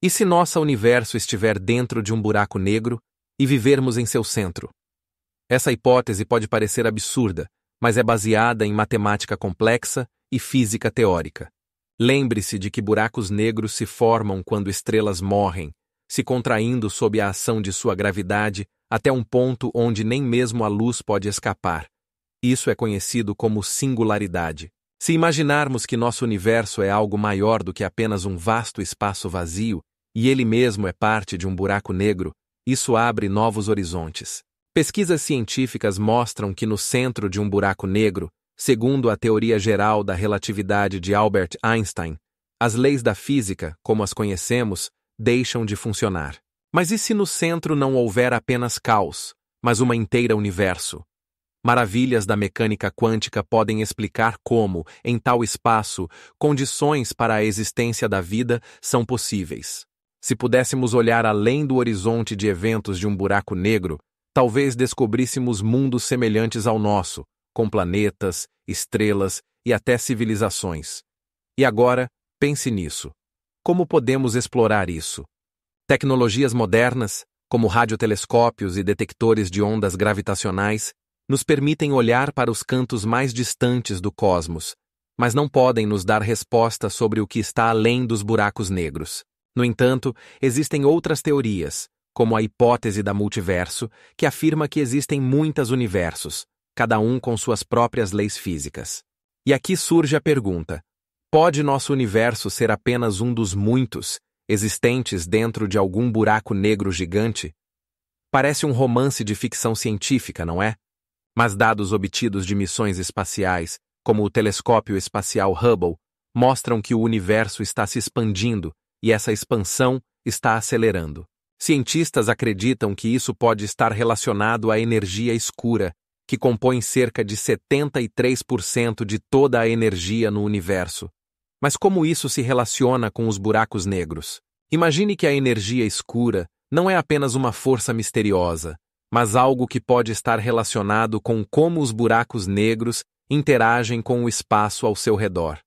E se nosso universo estiver dentro de um buraco negro e vivermos em seu centro? Essa hipótese pode parecer absurda, mas é baseada em matemática complexa e física teórica. Lembre-se de que buracos negros se formam quando estrelas morrem, se contraindo sob a ação de sua gravidade até um ponto onde nem mesmo a luz pode escapar. Isso é conhecido como singularidade. Se imaginarmos que nosso universo é algo maior do que apenas um vasto espaço vazio, e ele mesmo é parte de um buraco negro, isso abre novos horizontes. Pesquisas científicas mostram que no centro de um buraco negro, segundo a teoria geral da relatividade de Albert Einstein, as leis da física, como as conhecemos, deixam de funcionar. Mas e se no centro não houver apenas caos, mas uma inteira universo? Maravilhas da mecânica quântica podem explicar como, em tal espaço, condições para a existência da vida são possíveis. Se pudéssemos olhar além do horizonte de eventos de um buraco negro, talvez descobríssemos mundos semelhantes ao nosso, com planetas, estrelas e até civilizações. E agora, pense nisso. Como podemos explorar isso? Tecnologias modernas, como radiotelescópios e detectores de ondas gravitacionais, nos permitem olhar para os cantos mais distantes do cosmos, mas não podem nos dar resposta sobre o que está além dos buracos negros. No entanto, existem outras teorias, como a hipótese da multiverso, que afirma que existem muitos universos, cada um com suas próprias leis físicas. E aqui surge a pergunta: pode nosso universo ser apenas um dos muitos existentes dentro de algum buraco negro gigante? Parece um romance de ficção científica, não é? Mas dados obtidos de missões espaciais, como o telescópio espacial Hubble, mostram que o universo está se expandindo e essa expansão está acelerando. Cientistas acreditam que isso pode estar relacionado à energia escura, que compõe cerca de 73% de toda a energia no universo. Mas como isso se relaciona com os buracos negros? Imagine que a energia escura não é apenas uma força misteriosa, mas algo que pode estar relacionado com como os buracos negros interagem com o espaço ao seu redor.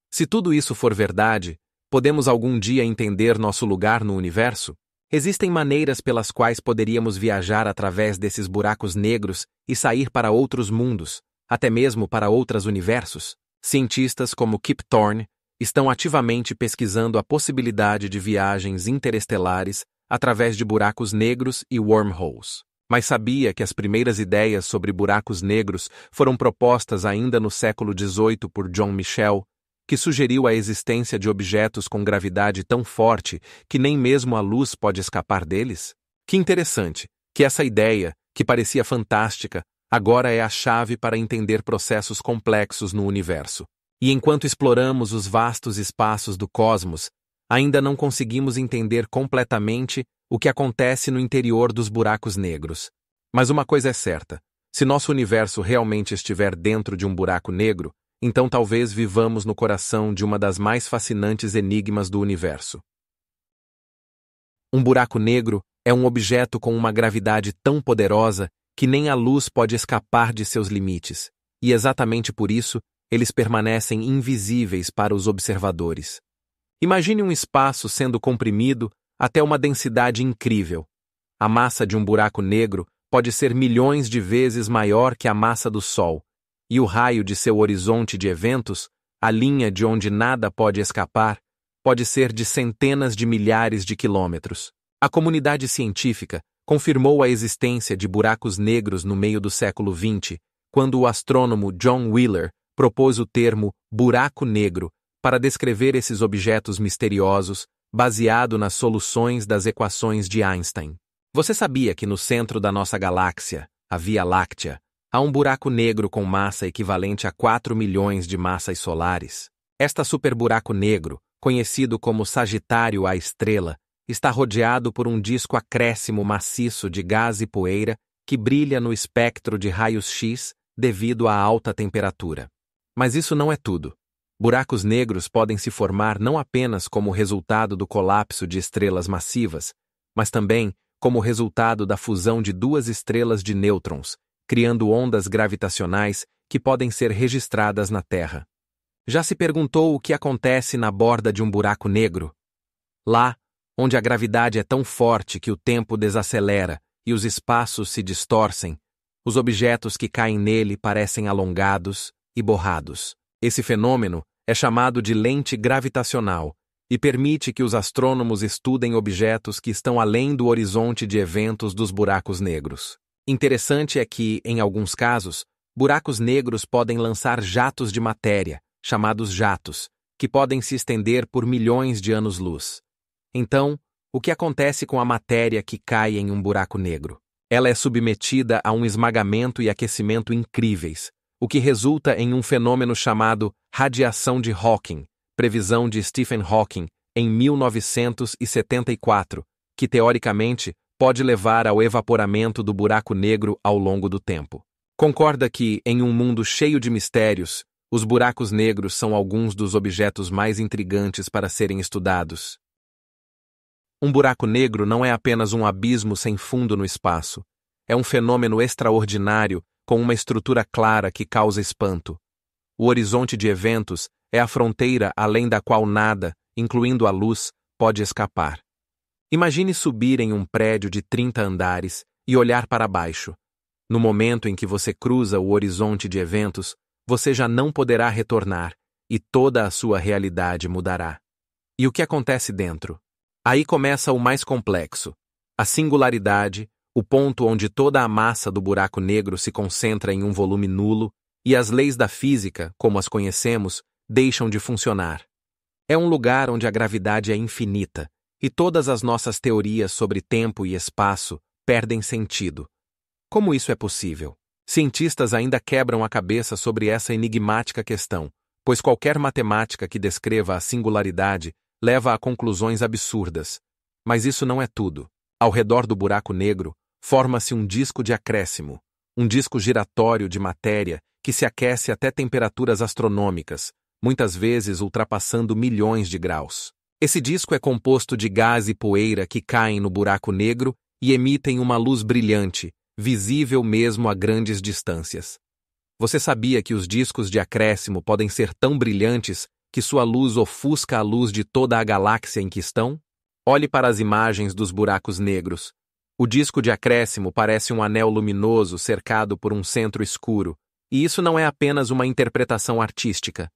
Se tudo isso for verdade, podemos algum dia entender nosso lugar no universo? Existem maneiras pelas quais poderíamos viajar através desses buracos negros e sair para outros mundos, até mesmo para outros universos. Cientistas como Kip Thorne estão ativamente pesquisando a possibilidade de viagens interestelares através de buracos negros e wormholes. Mas sabia que as primeiras ideias sobre buracos negros foram propostas ainda no século XVIII por John Michell, que sugeriu a existência de objetos com gravidade tão forte que nem mesmo a luz pode escapar deles? Que interessante, que essa ideia, que parecia fantástica, agora é a chave para entender processos complexos no universo. E enquanto exploramos os vastos espaços do cosmos, ainda não conseguimos entender completamente o que acontece no interior dos buracos negros. Mas uma coisa é certa: se nosso universo realmente estiver dentro de um buraco negro, então talvez vivamos no coração de uma das mais fascinantes enigmas do universo. Um buraco negro é um objeto com uma gravidade tão poderosa que nem a luz pode escapar de seus limites, e exatamente por isso eles permanecem invisíveis para os observadores. Imagine um espaço sendo comprimido até uma densidade incrível. A massa de um buraco negro pode ser milhões de vezes maior que a massa do Sol, e o raio de seu horizonte de eventos, a linha de onde nada pode escapar, pode ser de centenas de milhares de quilômetros. A comunidade científica confirmou a existência de buracos negros no meio do século XX, quando o astrônomo John Wheeler propôs o termo buraco negro para descrever esses objetos misteriosos, baseado nas soluções das equações de Einstein. Você sabia que no centro da nossa galáxia, a Via Láctea, há um buraco negro com massa equivalente a 4 milhões de massas solares? Esta superburaco negro, conhecido como Sagitário A Estrela, está rodeado por um disco acréscimo maciço de gás e poeira que brilha no espectro de raios-x devido à alta temperatura. Mas isso não é tudo. Buracos negros podem se formar não apenas como resultado do colapso de estrelas massivas, mas também como resultado da fusão de duas estrelas de nêutrons, criando ondas gravitacionais que podem ser registradas na Terra. Já se perguntou o que acontece na borda de um buraco negro? Lá, onde a gravidade é tão forte que o tempo desacelera e os espaços se distorcem, os objetos que caem nele parecem alongados e borrados. Esse fenômeno é chamado de lente gravitacional e permite que os astrônomos estudem objetos que estão além do horizonte de eventos dos buracos negros. Interessante é que, em alguns casos, buracos negros podem lançar jatos de matéria, chamados jatos, que podem se estender por milhões de anos-luz. Então, o que acontece com a matéria que cai em um buraco negro? Ela é submetida a um esmagamento e aquecimento incríveis, o que resulta em um fenômeno chamado radiação de Hawking, previsão de Stephen Hawking, em 1974, que teoricamente pode levar ao evaporamento do buraco negro ao longo do tempo. Concorda que, em um mundo cheio de mistérios, os buracos negros são alguns dos objetos mais intrigantes para serem estudados? Um buraco negro não é apenas um abismo sem fundo no espaço. É um fenômeno extraordinário com uma estrutura clara que causa espanto. O horizonte de eventos é a fronteira além da qual nada, incluindo a luz, pode escapar. Imagine subir em um prédio de 30 andares e olhar para baixo. No momento em que você cruza o horizonte de eventos, você já não poderá retornar e toda a sua realidade mudará. E o que acontece dentro? Aí começa o mais complexo. A singularidade, o ponto onde toda a massa do buraco negro se concentra em um volume nulo, e as leis da física, como as conhecemos, deixam de funcionar. É um lugar onde a gravidade é infinita, e todas as nossas teorias sobre tempo e espaço perdem sentido. Como isso é possível? Cientistas ainda quebram a cabeça sobre essa enigmática questão, pois qualquer matemática que descreva a singularidade leva a conclusões absurdas. Mas isso não é tudo. Ao redor do buraco negro, forma-se um disco de acréscimo, um disco giratório de matéria que se aquece até temperaturas astronômicas, muitas vezes ultrapassando milhões de graus. Esse disco é composto de gás e poeira que caem no buraco negro e emitem uma luz brilhante, visível mesmo a grandes distâncias. Você sabia que os discos de acréscimo podem ser tão brilhantes que sua luz ofusca a luz de toda a galáxia em que estão? Olhe para as imagens dos buracos negros. O disco de acréscimo parece um anel luminoso cercado por um centro escuro, e isso não é apenas uma interpretação artística.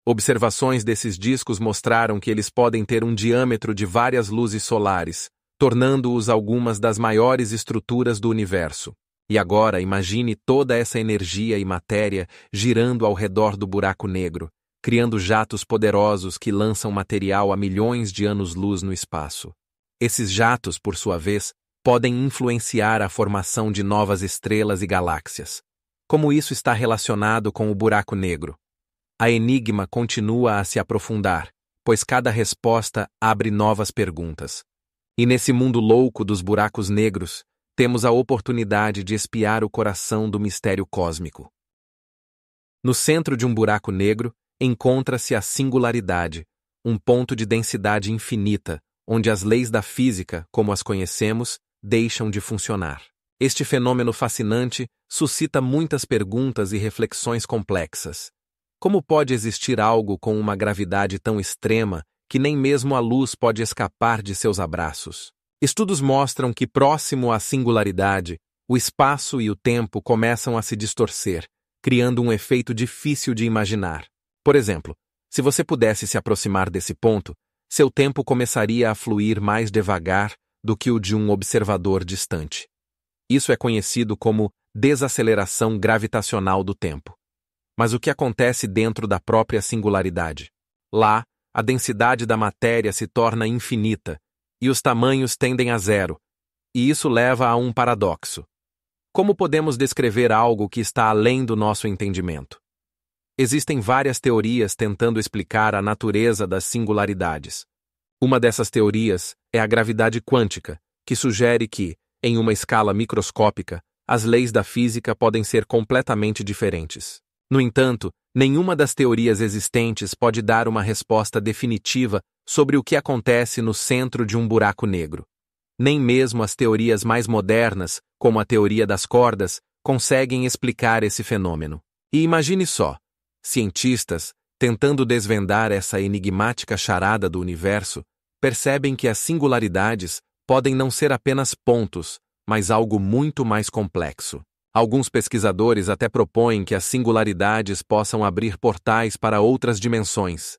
Observações desses discos mostraram que eles podem ter um diâmetro de várias luzes solares, tornando-os algumas das maiores estruturas do universo. E agora imagine toda essa energia e matéria girando ao redor do buraco negro, criando jatos poderosos que lançam material a milhões de anos-luz no espaço. Esses jatos, por sua vez, podem influenciar a formação de novas estrelas e galáxias. Como isso está relacionado com o buraco negro? A enigma continua a se aprofundar, pois cada resposta abre novas perguntas. E nesse mundo louco dos buracos negros, temos a oportunidade de espiar o coração do mistério cósmico. No centro de um buraco negro, encontra-se a singularidade, um ponto de densidade infinita, onde as leis da física, como as conhecemos, deixam de funcionar. Este fenômeno fascinante suscita muitas perguntas e reflexões complexas. Como pode existir algo com uma gravidade tão extrema que nem mesmo a luz pode escapar de seus abraços? Estudos mostram que, próximo à singularidade, o espaço e o tempo começam a se distorcer, criando um efeito difícil de imaginar. Por exemplo, se você pudesse se aproximar desse ponto, seu tempo começaria a fluir mais devagar do que o de um observador distante. Isso é conhecido como desaceleração gravitacional do tempo. Mas o que acontece dentro da própria singularidade? Lá, a densidade da matéria se torna infinita e os tamanhos tendem a zero, e isso leva a um paradoxo. Como podemos descrever algo que está além do nosso entendimento? Existem várias teorias tentando explicar a natureza das singularidades. Uma dessas teorias é a gravidade quântica, que sugere que, em uma escala microscópica, as leis da física podem ser completamente diferentes. No entanto, nenhuma das teorias existentes pode dar uma resposta definitiva sobre o que acontece no centro de um buraco negro. Nem mesmo as teorias mais modernas, como a teoria das cordas, conseguem explicar esse fenômeno. E imagine só, cientistas, tentando desvendar essa enigmática charada do universo, percebem que as singularidades podem não ser apenas pontos, mas algo muito mais complexo. Alguns pesquisadores até propõem que as singularidades possam abrir portais para outras dimensões.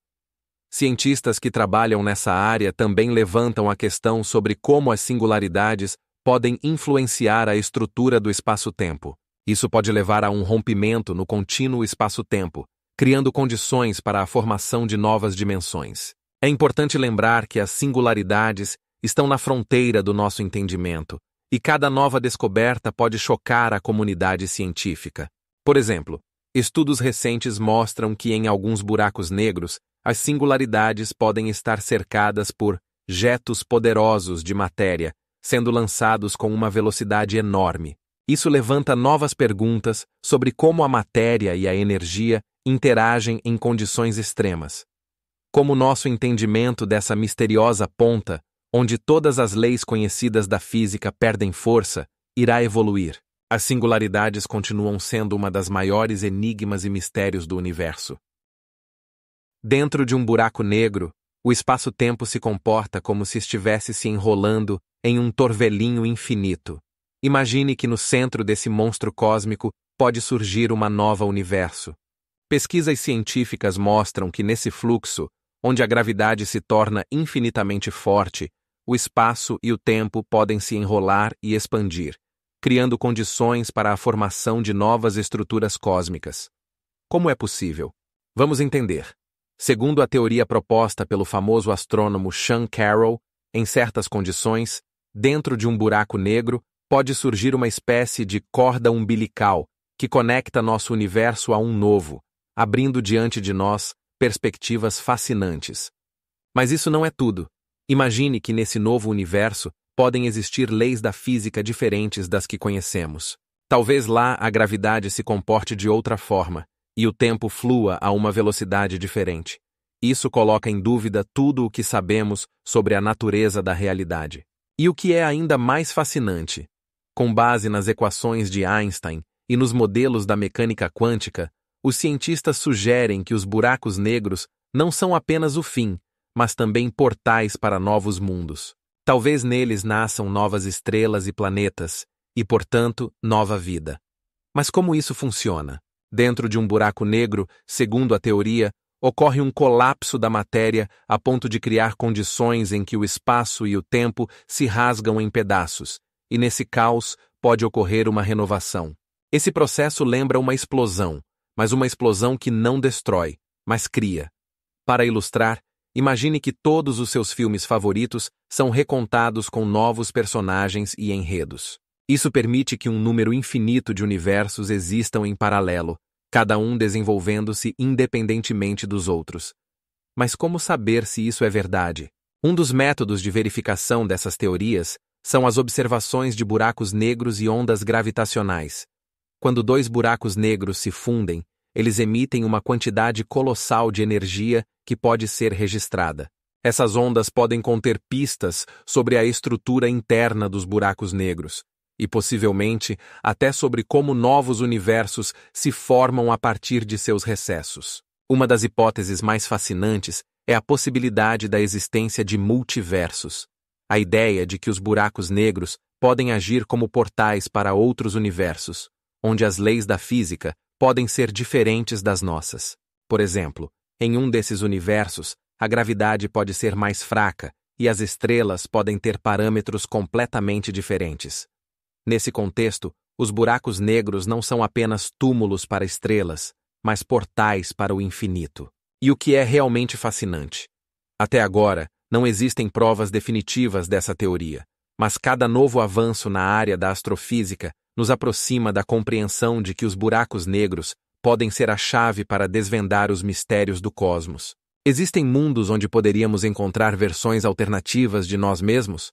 Cientistas que trabalham nessa área também levantam a questão sobre como as singularidades podem influenciar a estrutura do espaço-tempo. Isso pode levar a um rompimento no contínuo espaço-tempo, criando condições para a formação de novas dimensões. É importante lembrar que as singularidades estão na fronteira do nosso entendimento, e cada nova descoberta pode chocar a comunidade científica. Por exemplo, estudos recentes mostram que em alguns buracos negros, as singularidades podem estar cercadas por jetos poderosos de matéria, sendo lançados com uma velocidade enorme. Isso levanta novas perguntas sobre como a matéria e a energia interagem em condições extremas. Como nosso entendimento dessa misteriosa ponta, onde todas as leis conhecidas da física perdem força, irá evoluir. As singularidades continuam sendo uma das maiores enigmas e mistérios do universo. Dentro de um buraco negro, o espaço-tempo se comporta como se estivesse se enrolando em um torvelinho infinito. Imagine que no centro desse monstro cósmico pode surgir uma nova universo. Pesquisas científicas mostram que nesse fluxo, onde a gravidade se torna infinitamente forte, o espaço e o tempo podem se enrolar e expandir, criando condições para a formação de novas estruturas cósmicas. Como é possível? Vamos entender. Segundo a teoria proposta pelo famoso astrônomo Sean Carroll, em certas condições, dentro de um buraco negro, pode surgir uma espécie de corda umbilical que conecta nosso universo a um novo, abrindo diante de nós perspectivas fascinantes. Mas isso não é tudo. Imagine que nesse novo universo podem existir leis da física diferentes das que conhecemos. Talvez lá a gravidade se comporte de outra forma e o tempo flua a uma velocidade diferente. Isso coloca em dúvida tudo o que sabemos sobre a natureza da realidade. E o que é ainda mais fascinante, com base nas equações de Einstein e nos modelos da mecânica quântica, os cientistas sugerem que os buracos negros não são apenas o fim, mas também portais para novos mundos. Talvez neles nasçam novas estrelas e planetas, e, portanto, nova vida. Mas como isso funciona? Dentro de um buraco negro, segundo a teoria, ocorre um colapso da matéria a ponto de criar condições em que o espaço e o tempo se rasgam em pedaços, e nesse caos pode ocorrer uma renovação. Esse processo lembra uma explosão, mas uma explosão que não destrói, mas cria. Para ilustrar, imagine que todos os seus filmes favoritos são recontados com novos personagens e enredos. Isso permite que um número infinito de universos existam em paralelo, cada um desenvolvendo-se independentemente dos outros. Mas como saber se isso é verdade? Um dos métodos de verificação dessas teorias são as observações de buracos negros e ondas gravitacionais. Quando dois buracos negros se fundem, eles emitem uma quantidade colossal de energia que pode ser registrada. Essas ondas podem conter pistas sobre a estrutura interna dos buracos negros, e possivelmente até sobre como novos universos se formam a partir de seus recessos. Uma das hipóteses mais fascinantes é a possibilidade da existência de multiversos. A ideia de que os buracos negros podem agir como portais para outros universos, onde as leis da física podem ser diferentes das nossas. Por exemplo, em um desses universos, a gravidade pode ser mais fraca e as estrelas podem ter parâmetros completamente diferentes. Nesse contexto, os buracos negros não são apenas túmulos para estrelas, mas portais para o infinito. E o que é realmente fascinante? Até agora, não existem provas definitivas dessa teoria, mas cada novo avanço na área da astrofísica nos aproxima da compreensão de que os buracos negros podem ser a chave para desvendar os mistérios do cosmos. Existem mundos onde poderíamos encontrar versões alternativas de nós mesmos?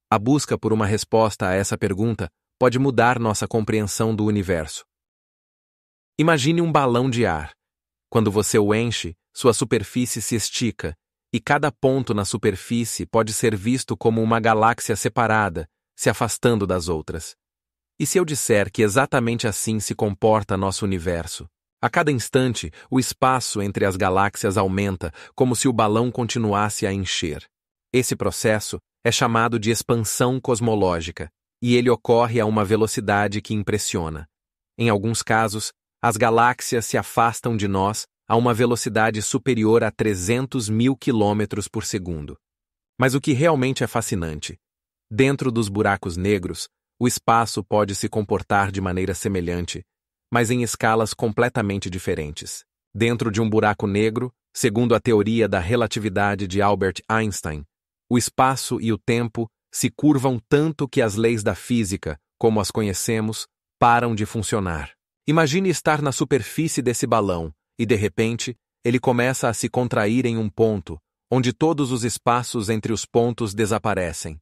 A busca por uma resposta a essa pergunta pode mudar nossa compreensão do universo. Imagine um balão de ar. Quando você o enche, sua superfície se estica, e cada ponto na superfície pode ser visto como uma galáxia separada, se afastando das outras. E se eu disser que exatamente assim se comporta nosso universo? A cada instante, o espaço entre as galáxias aumenta, como se o balão continuasse a encher. Esse processo é chamado de expansão cosmológica, e ele ocorre a uma velocidade que impressiona. Em alguns casos, as galáxias se afastam de nós a uma velocidade superior a 300 mil quilômetros por segundo. Mas o que realmente é fascinante, dentro dos buracos negros, o espaço pode se comportar de maneira semelhante, mas em escalas completamente diferentes. Dentro de um buraco negro, segundo a teoria da relatividade de Albert Einstein, o espaço e o tempo se curvam tanto que as leis da física, como as conhecemos, param de funcionar. Imagine estar na superfície desse balão e, de repente, ele começa a se contrair em um ponto, onde todos os espaços entre os pontos desaparecem.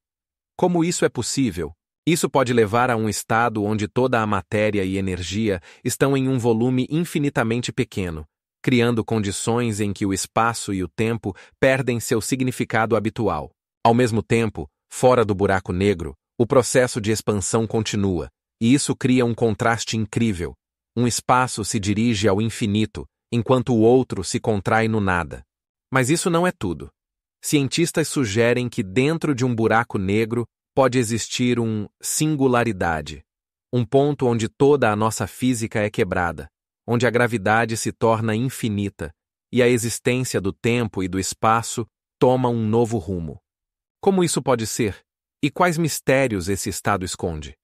Como isso é possível? Isso pode levar a um estado onde toda a matéria e energia estão em um volume infinitamente pequeno, criando condições em que o espaço e o tempo perdem seu significado habitual. Ao mesmo tempo, fora do buraco negro, o processo de expansão continua, e isso cria um contraste incrível. Um espaço se dirige ao infinito, enquanto o outro se contrai no nada. Mas isso não é tudo. Cientistas sugerem que dentro de um buraco negro pode existir singularidade, um ponto onde toda a nossa física é quebrada, onde a gravidade se torna infinita e a existência do tempo e do espaço toma um novo rumo. Como isso pode ser? E quais mistérios esse estado esconde?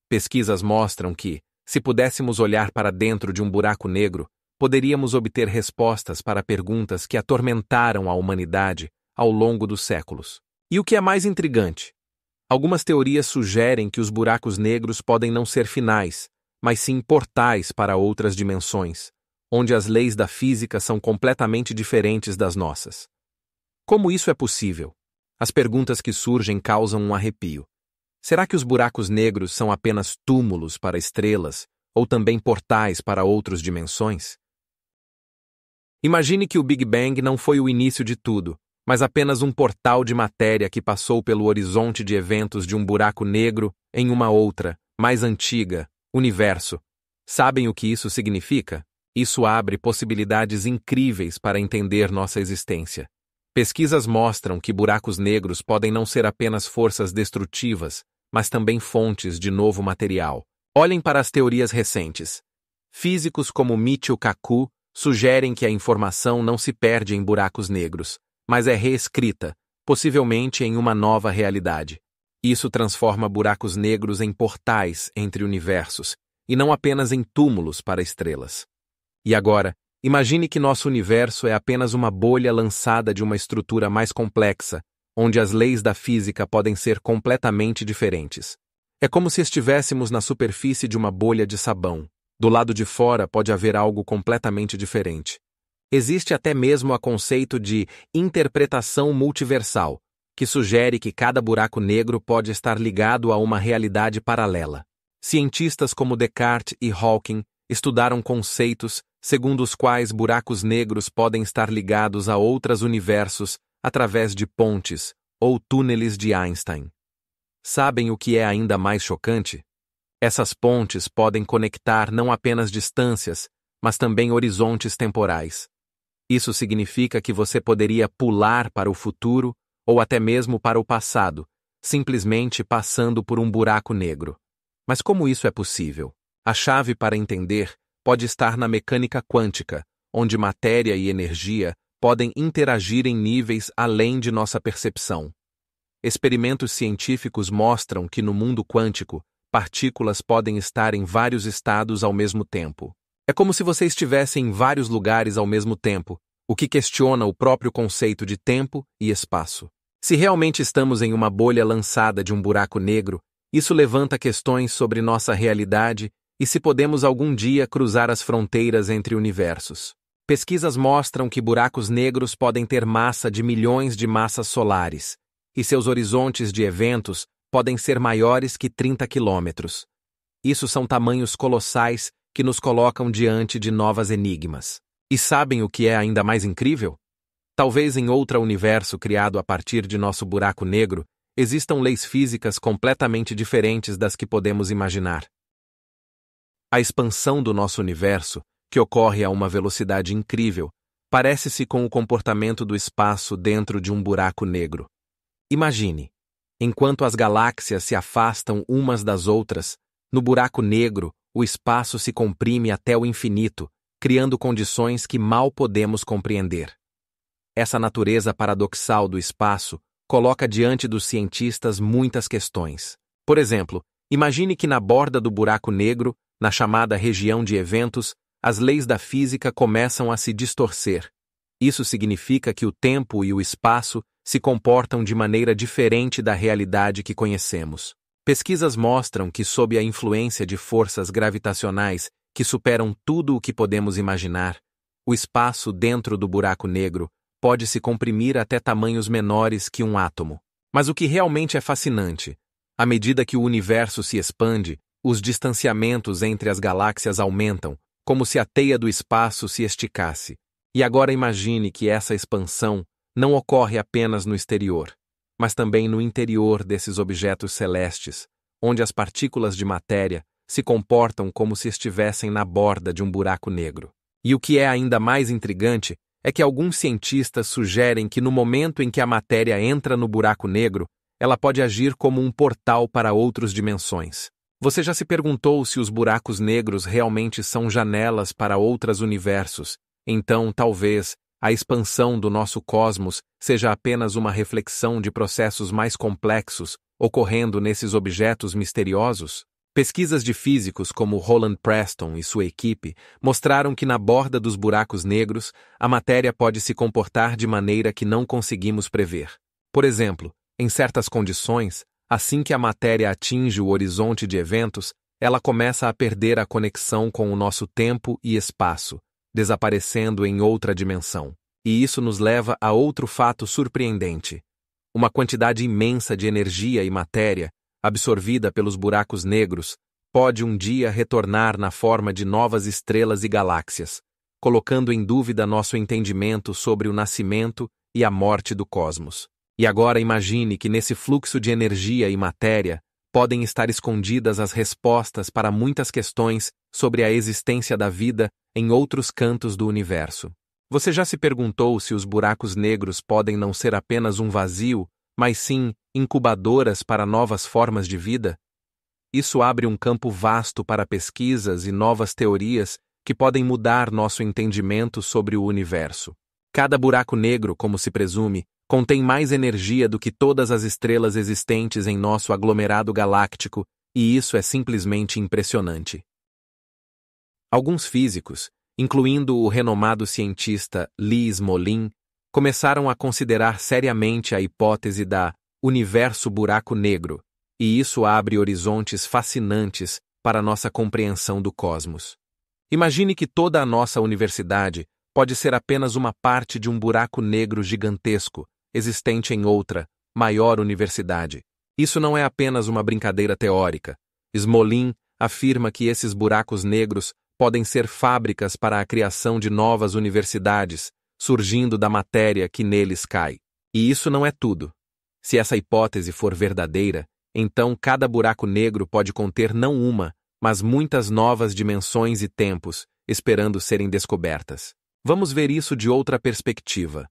Pesquisas mostram que, se pudéssemos olhar para dentro de um buraco negro, poderíamos obter respostas para perguntas que atormentaram a humanidade ao longo dos séculos. E o que é mais intrigante? Algumas teorias sugerem que os buracos negros podem não ser finais, mas sim portais para outras dimensões, onde as leis da física são completamente diferentes das nossas. Como isso é possível? As perguntas que surgem causam um arrepio. Será que os buracos negros são apenas túmulos para estrelas, ou também portais para outras dimensões? Imagine que o Big Bang não foi o início de tudo, mas apenas um portal de matéria que passou pelo horizonte de eventos de um buraco negro em uma outra, mais antiga, universo. Sabem o que isso significa? Isso abre possibilidades incríveis para entender nossa existência. Pesquisas mostram que buracos negros podem não ser apenas forças destrutivas, mas também fontes de novo material. Olhem para as teorias recentes. Físicos como Michio Kaku sugerem que a informação não se perde em buracos negros, mas é reescrita, possivelmente em uma nova realidade. Isso transforma buracos negros em portais entre universos, e não apenas em túmulos para estrelas. E agora, imagine que nosso universo é apenas uma bolha lançada de uma estrutura mais complexa, onde as leis da física podem ser completamente diferentes. É como se estivéssemos na superfície de uma bolha de sabão. Do lado de fora pode haver algo completamente diferente. Existe até mesmo o conceito de interpretação multiversal, que sugere que cada buraco negro pode estar ligado a uma realidade paralela. Cientistas como Descartes e Hawking estudaram conceitos segundo os quais buracos negros podem estar ligados a outros universos através de pontes ou túneis de Einstein. Sabem o que é ainda mais chocante? Essas pontes podem conectar não apenas distâncias, mas também horizontes temporais. Isso significa que você poderia pular para o futuro ou até mesmo para o passado, simplesmente passando por um buraco negro. Mas como isso é possível? A chave para entender pode estar na mecânica quântica, onde matéria e energia podem interagir em níveis além de nossa percepção. Experimentos científicos mostram que no mundo quântico, partículas podem estar em vários estados ao mesmo tempo. É como se você estivesse em vários lugares ao mesmo tempo, o que questiona o próprio conceito de tempo e espaço. Se realmente estamos em uma bolha lançada de um buraco negro, isso levanta questões sobre nossa realidade e se podemos algum dia cruzar as fronteiras entre universos. Pesquisas mostram que buracos negros podem ter massa de milhões de massas solares, e seus horizontes de eventos podem ser maiores que 30 quilômetros. Isso são tamanhos colossais que nos colocam diante de novas enigmas. E sabem o que é ainda mais incrível? Talvez em outro universo criado a partir de nosso buraco negro, existam leis físicas completamente diferentes das que podemos imaginar. A expansão do nosso universo, que ocorre a uma velocidade incrível, parece-se com o comportamento do espaço dentro de um buraco negro. Imagine, enquanto as galáxias se afastam umas das outras, no buraco negro, o espaço se comprime até o infinito, criando condições que mal podemos compreender. Essa natureza paradoxal do espaço coloca diante dos cientistas muitas questões. Por exemplo, imagine que na borda do buraco negro, na chamada região de eventos, as leis da física começam a se distorcer. Isso significa que o tempo e o espaço se comportam de maneira diferente da realidade que conhecemos. Pesquisas mostram que, sob a influência de forças gravitacionais que superam tudo o que podemos imaginar, o espaço dentro do buraco negro pode se comprimir até tamanhos menores que um átomo. Mas o que realmente é fascinante, à medida que o universo se expande, os distanciamentos entre as galáxias aumentam, como se a teia do espaço se esticasse. E agora imagine que essa expansão não ocorre apenas no exterior, mas também no interior desses objetos celestes, onde as partículas de matéria se comportam como se estivessem na borda de um buraco negro. E o que é ainda mais intrigante é que alguns cientistas sugerem que no momento em que a matéria entra no buraco negro, ela pode agir como um portal para outras dimensões. Você já se perguntou se os buracos negros realmente são janelas para outros universos? Então, talvez, a expansão do nosso cosmos seja apenas uma reflexão de processos mais complexos ocorrendo nesses objetos misteriosos? Pesquisas de físicos como Roland Preston e sua equipe mostraram que na borda dos buracos negros, a matéria pode se comportar de maneira que não conseguimos prever. Por exemplo, em certas condições, assim que a matéria atinge o horizonte de eventos, ela começa a perder a conexão com o nosso tempo e espaço, desaparecendo em outra dimensão. E isso nos leva a outro fato surpreendente. Uma quantidade imensa de energia e matéria, absorvida pelos buracos negros, pode um dia retornar na forma de novas estrelas e galáxias, colocando em dúvida nosso entendimento sobre o nascimento e a morte do cosmos. E agora imagine que nesse fluxo de energia e matéria podem estar escondidas as respostas para muitas questões sobre a existência da vida em outros cantos do universo. Você já se perguntou se os buracos negros podem não ser apenas um vazio, mas sim incubadoras para novas formas de vida? Isso abre um campo vasto para pesquisas e novas teorias que podem mudar nosso entendimento sobre o universo. Cada buraco negro, como se presume, contém mais energia do que todas as estrelas existentes em nosso aglomerado galáctico, e isso é simplesmente impressionante. Alguns físicos, incluindo o renomado cientista Lee Smolin, começaram a considerar seriamente a hipótese da universo buraco negro, e isso abre horizontes fascinantes para nossa compreensão do cosmos. Imagine que toda a nossa universidade pode ser apenas uma parte de um buraco negro gigantesco, existente em outra, maior universidade. Isso não é apenas uma brincadeira teórica. Smolin afirma que esses buracos negros podem ser fábricas para a criação de novas universidades, surgindo da matéria que neles cai. E isso não é tudo. Se essa hipótese for verdadeira, então cada buraco negro pode conter não uma, mas muitas novas dimensões e tempos, esperando serem descobertas. Vamos ver isso de outra perspectiva.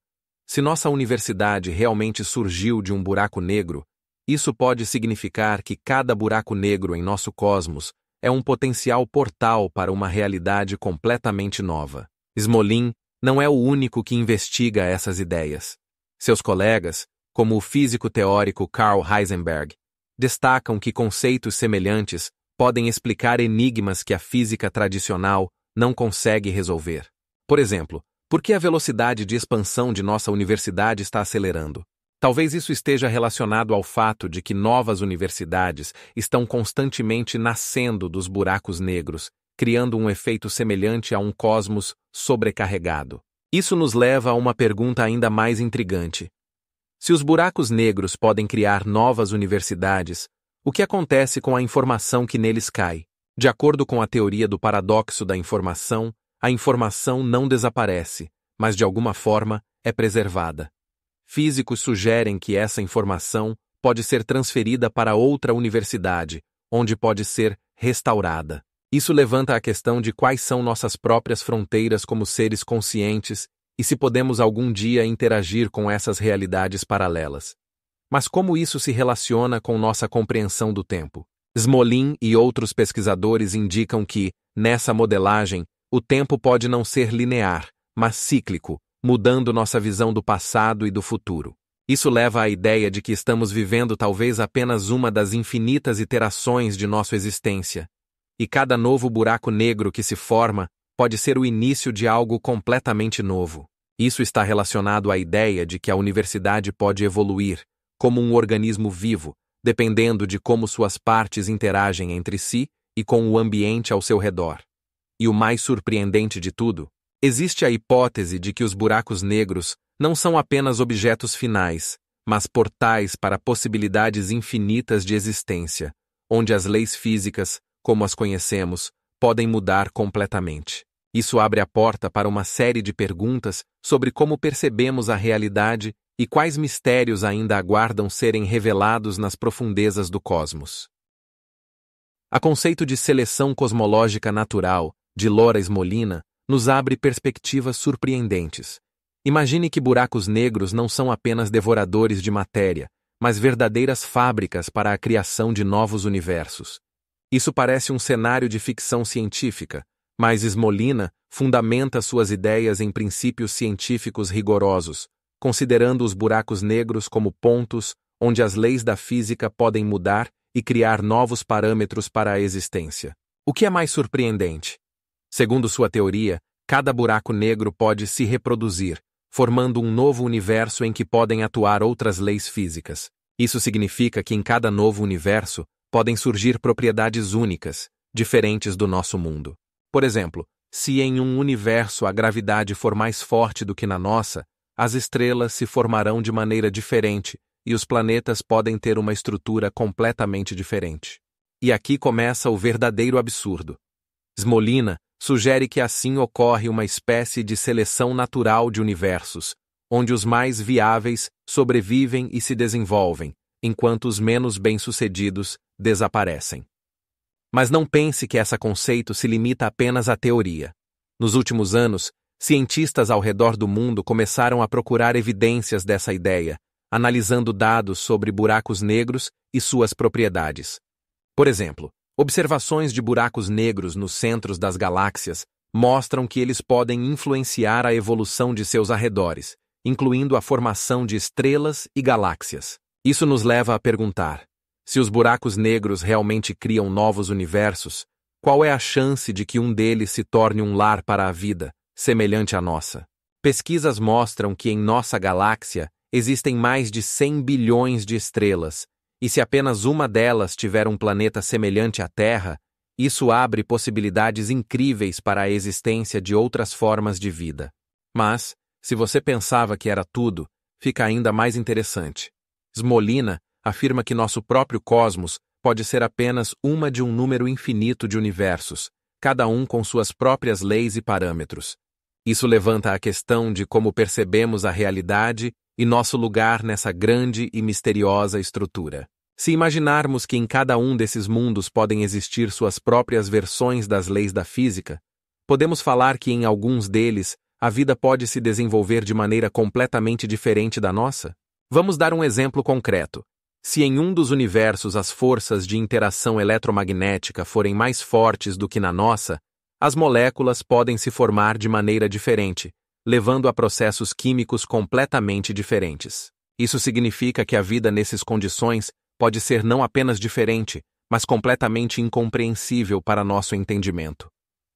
Se nossa universidade realmente surgiu de um buraco negro, isso pode significar que cada buraco negro em nosso cosmos é um potencial portal para uma realidade completamente nova. Smolin não é o único que investiga essas ideias. Seus colegas, como o físico teórico Carl Heisenberg, destacam que conceitos semelhantes podem explicar enigmas que a física tradicional não consegue resolver. Por exemplo, por que a velocidade de expansão de nossa universidade está acelerando? Talvez isso esteja relacionado ao fato de que novas universidades estão constantemente nascendo dos buracos negros, criando um efeito semelhante a um cosmos sobrecarregado. Isso nos leva a uma pergunta ainda mais intrigante. Se os buracos negros podem criar novas universidades, o que acontece com a informação que neles cai? De acordo com a teoria do paradoxo da informação, a informação não desaparece, mas de alguma forma é preservada. Físicos sugerem que essa informação pode ser transferida para outra universidade, onde pode ser restaurada. Isso levanta a questão de quais são nossas próprias fronteiras como seres conscientes e se podemos algum dia interagir com essas realidades paralelas. Mas como isso se relaciona com nossa compreensão do tempo? Smolin e outros pesquisadores indicam que, nessa modelagem, o tempo pode não ser linear, mas cíclico, mudando nossa visão do passado e do futuro. Isso leva à ideia de que estamos vivendo talvez apenas uma das infinitas iterações de nossa existência. E cada novo buraco negro que se forma pode ser o início de algo completamente novo. Isso está relacionado à ideia de que a universidade pode evoluir, como um organismo vivo, dependendo de como suas partes interagem entre si e com o ambiente ao seu redor. E o mais surpreendente de tudo, existe a hipótese de que os buracos negros não são apenas objetos finais, mas portais para possibilidades infinitas de existência, onde as leis físicas, como as conhecemos, podem mudar completamente. Isso abre a porta para uma série de perguntas sobre como percebemos a realidade e quais mistérios ainda aguardam serem revelados nas profundezas do cosmos. O conceito de seleção cosmológica natural, de Laura Smolina, nos abre perspectivas surpreendentes. Imagine que buracos negros não são apenas devoradores de matéria, mas verdadeiras fábricas para a criação de novos universos. Isso parece um cenário de ficção científica, mas Smolina fundamenta suas ideias em princípios científicos rigorosos, considerando os buracos negros como pontos onde as leis da física podem mudar e criar novos parâmetros para a existência. O que é mais surpreendente? Segundo sua teoria, cada buraco negro pode se reproduzir, formando um novo universo em que podem atuar outras leis físicas. Isso significa que em cada novo universo podem surgir propriedades únicas, diferentes do nosso mundo. Por exemplo, se em um universo a gravidade for mais forte do que na nossa, as estrelas se formarão de maneira diferente e os planetas podem ter uma estrutura completamente diferente. E aqui começa o verdadeiro absurdo. Smolina sugere que assim ocorre uma espécie de seleção natural de universos, onde os mais viáveis sobrevivem e se desenvolvem, enquanto os menos bem-sucedidos desaparecem. Mas não pense que esse conceito se limita apenas à teoria. Nos últimos anos, cientistas ao redor do mundo começaram a procurar evidências dessa ideia, analisando dados sobre buracos negros e suas propriedades. Por exemplo, observações de buracos negros nos centros das galáxias mostram que eles podem influenciar a evolução de seus arredores, incluindo a formação de estrelas e galáxias. Isso nos leva a perguntar: se os buracos negros realmente criam novos universos, qual é a chance de que um deles se torne um lar para a vida, semelhante à nossa? Pesquisas mostram que em nossa galáxia existem mais de 100 bilhões de estrelas, e se apenas uma delas tiver um planeta semelhante à Terra, isso abre possibilidades incríveis para a existência de outras formas de vida. Mas, se você pensava que era tudo, fica ainda mais interessante. Smolina afirma que nosso próprio cosmos pode ser apenas uma de um número infinito de universos, cada um com suas próprias leis e parâmetros. Isso levanta a questão de como percebemos a realidade e nosso lugar nessa grande e misteriosa estrutura. Se imaginarmos que em cada um desses mundos podem existir suas próprias versões das leis da física, podemos falar que em alguns deles a vida pode se desenvolver de maneira completamente diferente da nossa? Vamos dar um exemplo concreto. Se em um dos universos as forças de interação eletromagnética forem mais fortes do que na nossa, as moléculas podem se formar de maneira diferente, levando a processos químicos completamente diferentes. Isso significa que a vida nessas condições pode ser não apenas diferente, mas completamente incompreensível para nosso entendimento.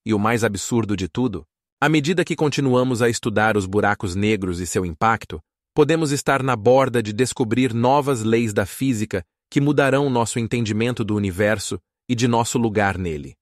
E o mais absurdo de tudo, à medida que continuamos a estudar os buracos negros e seu impacto, podemos estar na borda de descobrir novas leis da física que mudarão nosso entendimento do universo e de nosso lugar nele.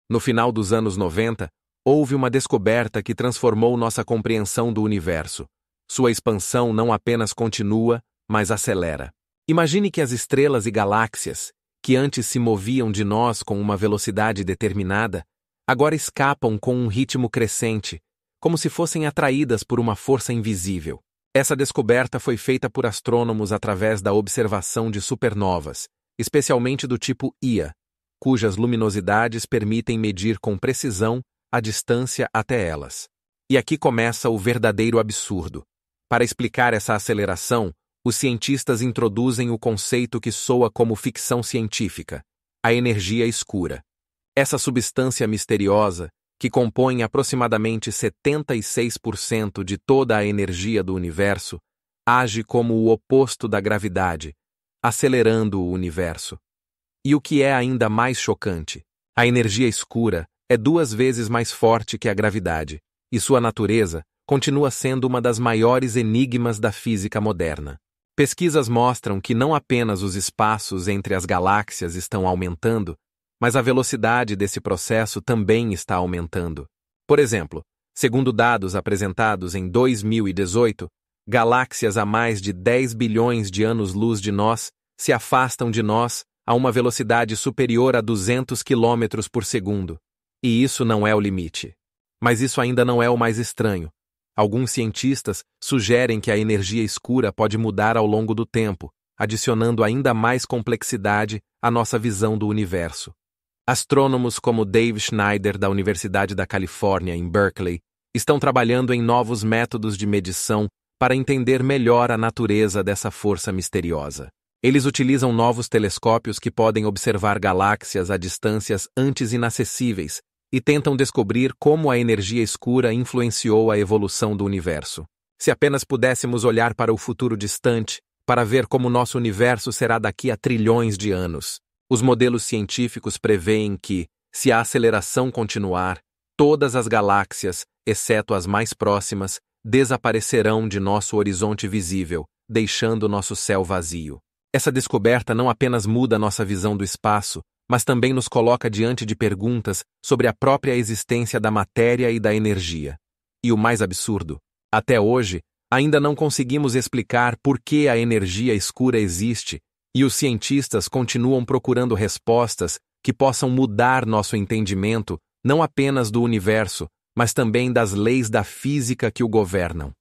No final dos anos 90, houve uma descoberta que transformou nossa compreensão do universo. Sua expansão não apenas continua, mas acelera. Imagine que as estrelas e galáxias, que antes se moviam de nós com uma velocidade determinada, agora escapam com um ritmo crescente, como se fossem atraídas por uma força invisível. Essa descoberta foi feita por astrônomos através da observação de supernovas, especialmente do tipo Ia, cujas luminosidades permitem medir com precisão a distância até elas. E aqui começa o verdadeiro absurdo. Para explicar essa aceleração, os cientistas introduzem o conceito que soa como ficção científica: a energia escura. Essa substância misteriosa, que compõe aproximadamente 76% de toda a energia do universo, age como o oposto da gravidade, acelerando o universo. E o que é ainda mais chocante, a energia escura é 2 vezes mais forte que a gravidade, e sua natureza continua sendo uma das maiores enigmas da física moderna. Pesquisas mostram que não apenas os espaços entre as galáxias estão aumentando, mas a velocidade desse processo também está aumentando. Por exemplo, segundo dados apresentados em 2018, galáxias a mais de 10 bilhões de anos-luz de nós se afastam de nós a uma velocidade superior a 200 km por segundo. E isso não é o limite. Mas isso ainda não é o mais estranho. Alguns cientistas sugerem que a energia escura pode mudar ao longo do tempo, adicionando ainda mais complexidade à nossa visão do universo. Astrônomos como Dave Schneider, da Universidade da Califórnia, em Berkeley, estão trabalhando em novos métodos de medição para entender melhor a natureza dessa força misteriosa. Eles utilizam novos telescópios que podem observar galáxias a distâncias antes inacessíveis e tentam descobrir como a energia escura influenciou a evolução do universo. Se apenas pudéssemos olhar para o futuro distante, para ver como nosso universo será daqui a trilhões de anos. Os modelos científicos preveem que, se a aceleração continuar, todas as galáxias, exceto as mais próximas, desaparecerão de nosso horizonte visível, deixando nosso céu vazio. Essa descoberta não apenas muda nossa visão do espaço, mas também nos coloca diante de perguntas sobre a própria existência da matéria e da energia. E o mais absurdo, até hoje, ainda não conseguimos explicar por que a energia escura existe, e os cientistas continuam procurando respostas que possam mudar nosso entendimento não apenas do universo, mas também das leis da física que o governam.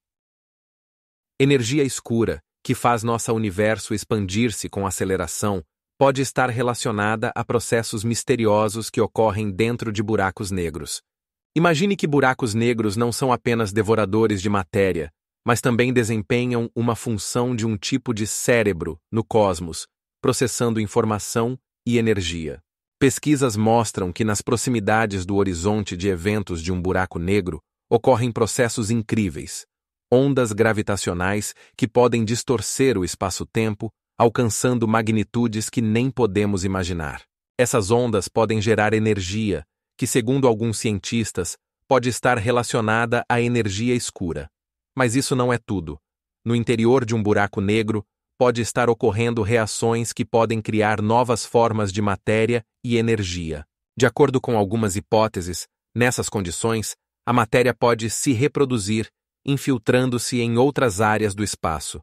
Energia escura, que faz nosso universo expandir-se com aceleração, pode estar relacionada a processos misteriosos que ocorrem dentro de buracos negros. Imagine que buracos negros não são apenas devoradores de matéria, mas também desempenham uma função de um tipo de cérebro no cosmos, processando informação e energia. Pesquisas mostram que nas proximidades do horizonte de eventos de um buraco negro ocorrem processos incríveis, ondas gravitacionais que podem distorcer o espaço-tempo, alcançando magnitudes que nem podemos imaginar. Essas ondas podem gerar energia, que, segundo alguns cientistas, pode estar relacionada à energia escura. Mas isso não é tudo. No interior de um buraco negro, pode estar ocorrendo reações que podem criar novas formas de matéria e energia. De acordo com algumas hipóteses, nessas condições, a matéria pode se reproduzir, infiltrando-se em outras áreas do espaço.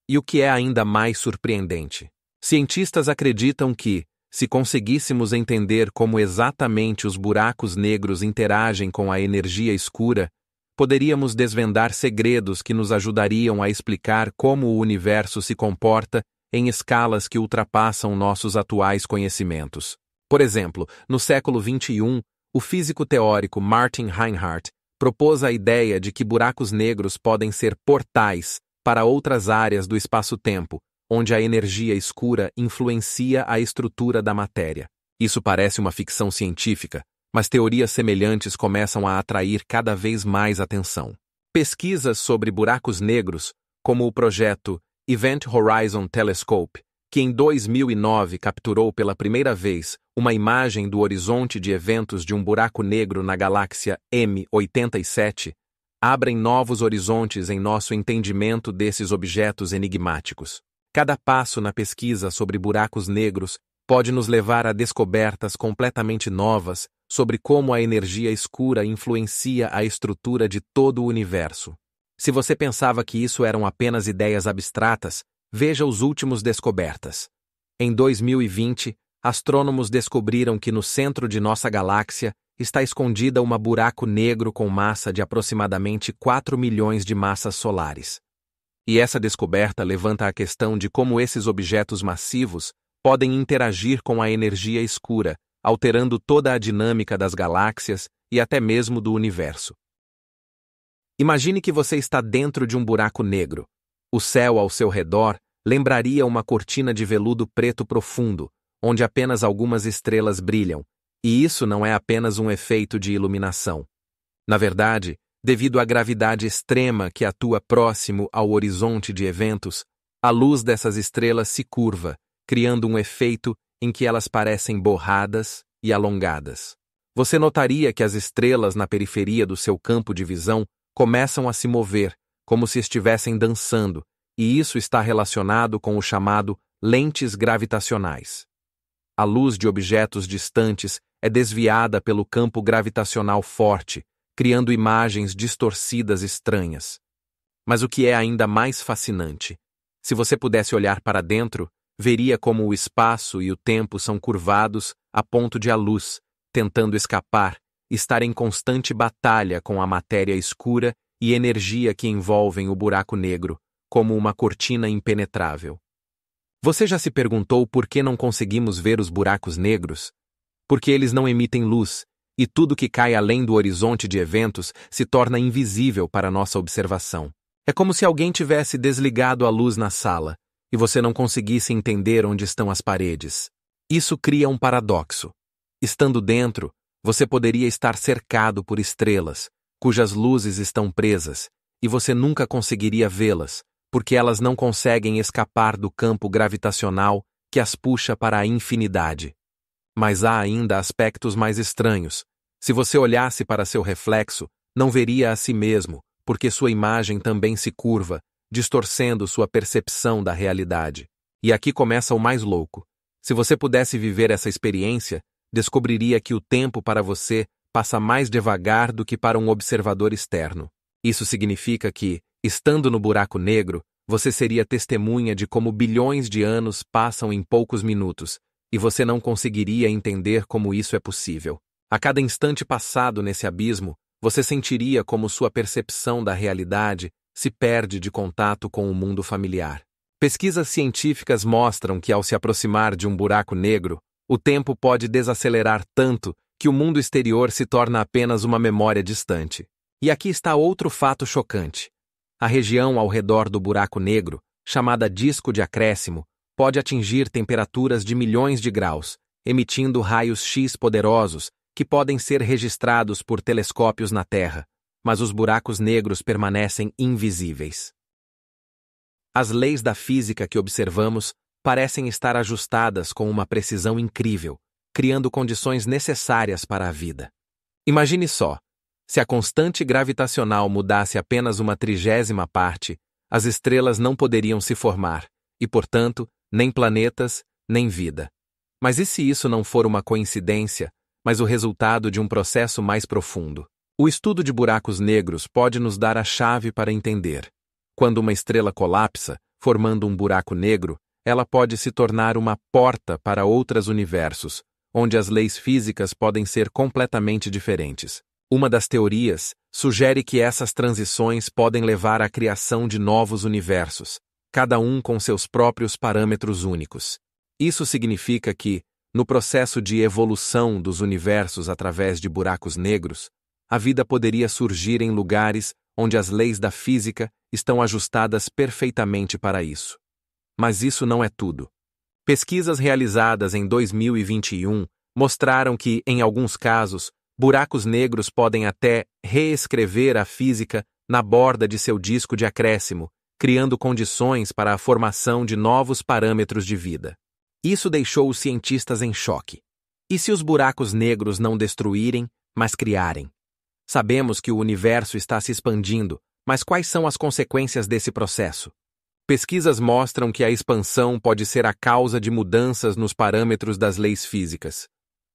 E o que é ainda mais surpreendente, cientistas acreditam que, se conseguíssemos entender como exatamente os buracos negros interagem com a energia escura, poderíamos desvendar segredos que nos ajudariam a explicar como o universo se comporta em escalas que ultrapassam nossos atuais conhecimentos. Por exemplo, no século XXI, o físico teórico Martin Reinhardt propôs a ideia de que buracos negros podem ser portais para outras áreas do espaço-tempo, onde a energia escura influencia a estrutura da matéria. Isso parece uma ficção científica, mas teorias semelhantes começam a atrair cada vez mais atenção. Pesquisas sobre buracos negros, como o projeto Event Horizon Telescope, que em 2009 capturou pela primeira vez uma imagem do horizonte de eventos de um buraco negro na galáxia M87, abrem novos horizontes em nosso entendimento desses objetos enigmáticos. Cada passo na pesquisa sobre buracos negros pode nos levar a descobertas completamente novas sobre como a energia escura influencia a estrutura de todo o universo. Se você pensava que isso eram apenas ideias abstratas, veja os últimos descobertas. Em 2020, astrônomos descobriram que no centro de nossa galáxia está escondida uma buraco negro com massa de aproximadamente 4 milhões de massas solares. E essa descoberta levanta a questão de como esses objetos massivos podem interagir com a energia escura, alterando toda a dinâmica das galáxias e até mesmo do universo. Imagine que você está dentro de um buraco negro. O céu ao seu redor lembraria uma cortina de veludo preto profundo, onde apenas algumas estrelas brilham, e isso não é apenas um efeito de iluminação. Na verdade, devido à gravidade extrema que atua próximo ao horizonte de eventos, a luz dessas estrelas se curva, criando um efeito em que elas parecem borradas e alongadas. Você notaria que as estrelas na periferia do seu campo de visão começam a se mover, como se estivessem dançando, e isso está relacionado com o chamado lentes gravitacionais. A luz de objetos distantes é desviada pelo campo gravitacional forte, criando imagens distorcidas estranhas. Mas o que é ainda mais fascinante? Se você pudesse olhar para dentro, veria como o espaço e o tempo são curvados a ponto de a luz, tentando escapar, estar em constante batalha com a matéria escura e energia que envolvem o buraco negro, como uma cortina impenetrável. Você já se perguntou por que não conseguimos ver os buracos negros? Porque eles não emitem luz, e tudo que cai além do horizonte de eventos se torna invisível para nossa observação. É como se alguém tivesse desligado a luz na sala, e você não conseguisse entender onde estão as paredes. Isso cria um paradoxo. Estando dentro, você poderia estar cercado por estrelas, cujas luzes estão presas, e você nunca conseguiria vê-las, porque elas não conseguem escapar do campo gravitacional que as puxa para a infinidade. Mas há ainda aspectos mais estranhos. Se você olhasse para seu reflexo, não veria a si mesmo, porque sua imagem também se curva, distorcendo sua percepção da realidade. E aqui começa o mais louco. Se você pudesse viver essa experiência, descobriria que o tempo para você passa mais devagar do que para um observador externo. Isso significa que, estando no buraco negro, você seria testemunha de como bilhões de anos passam em poucos minutos, e você não conseguiria entender como isso é possível. A cada instante passado nesse abismo, você sentiria como sua percepção da realidade se perde de contato com o mundo familiar. Pesquisas científicas mostram que ao se aproximar de um buraco negro, o tempo pode desacelerar tanto que o mundo exterior se torna apenas uma memória distante. E aqui está outro fato chocante. A região ao redor do buraco negro, chamada disco de acréscimo, pode atingir temperaturas de milhões de graus, emitindo raios X poderosos que podem ser registrados por telescópios na Terra, mas os buracos negros permanecem invisíveis. As leis da física que observamos parecem estar ajustadas com uma precisão incrível, criando condições necessárias para a vida. Imagine só, se a constante gravitacional mudasse apenas uma 30ª parte, as estrelas não poderiam se formar, e, portanto, nem planetas, nem vida. Mas e se isso não for uma coincidência, mas o resultado de um processo mais profundo? O estudo de buracos negros pode nos dar a chave para entender. Quando uma estrela colapsa, formando um buraco negro, ela pode se tornar uma porta para outros universos, onde as leis físicas podem ser completamente diferentes. Uma das teorias sugere que essas transições podem levar à criação de novos universos, cada um com seus próprios parâmetros únicos. Isso significa que, no processo de evolução dos universos através de buracos negros, a vida poderia surgir em lugares onde as leis da física estão ajustadas perfeitamente para isso. Mas isso não é tudo. Pesquisas realizadas em 2021 mostraram que, em alguns casos, buracos negros podem até reescrever a física na borda de seu disco de acréscimo, criando condições para a formação de novos parâmetros de vida. Isso deixou os cientistas em choque. E se os buracos negros não destruírem, mas criarem? Sabemos que o universo está se expandindo, mas quais são as consequências desse processo? Pesquisas mostram que a expansão pode ser a causa de mudanças nos parâmetros das leis físicas.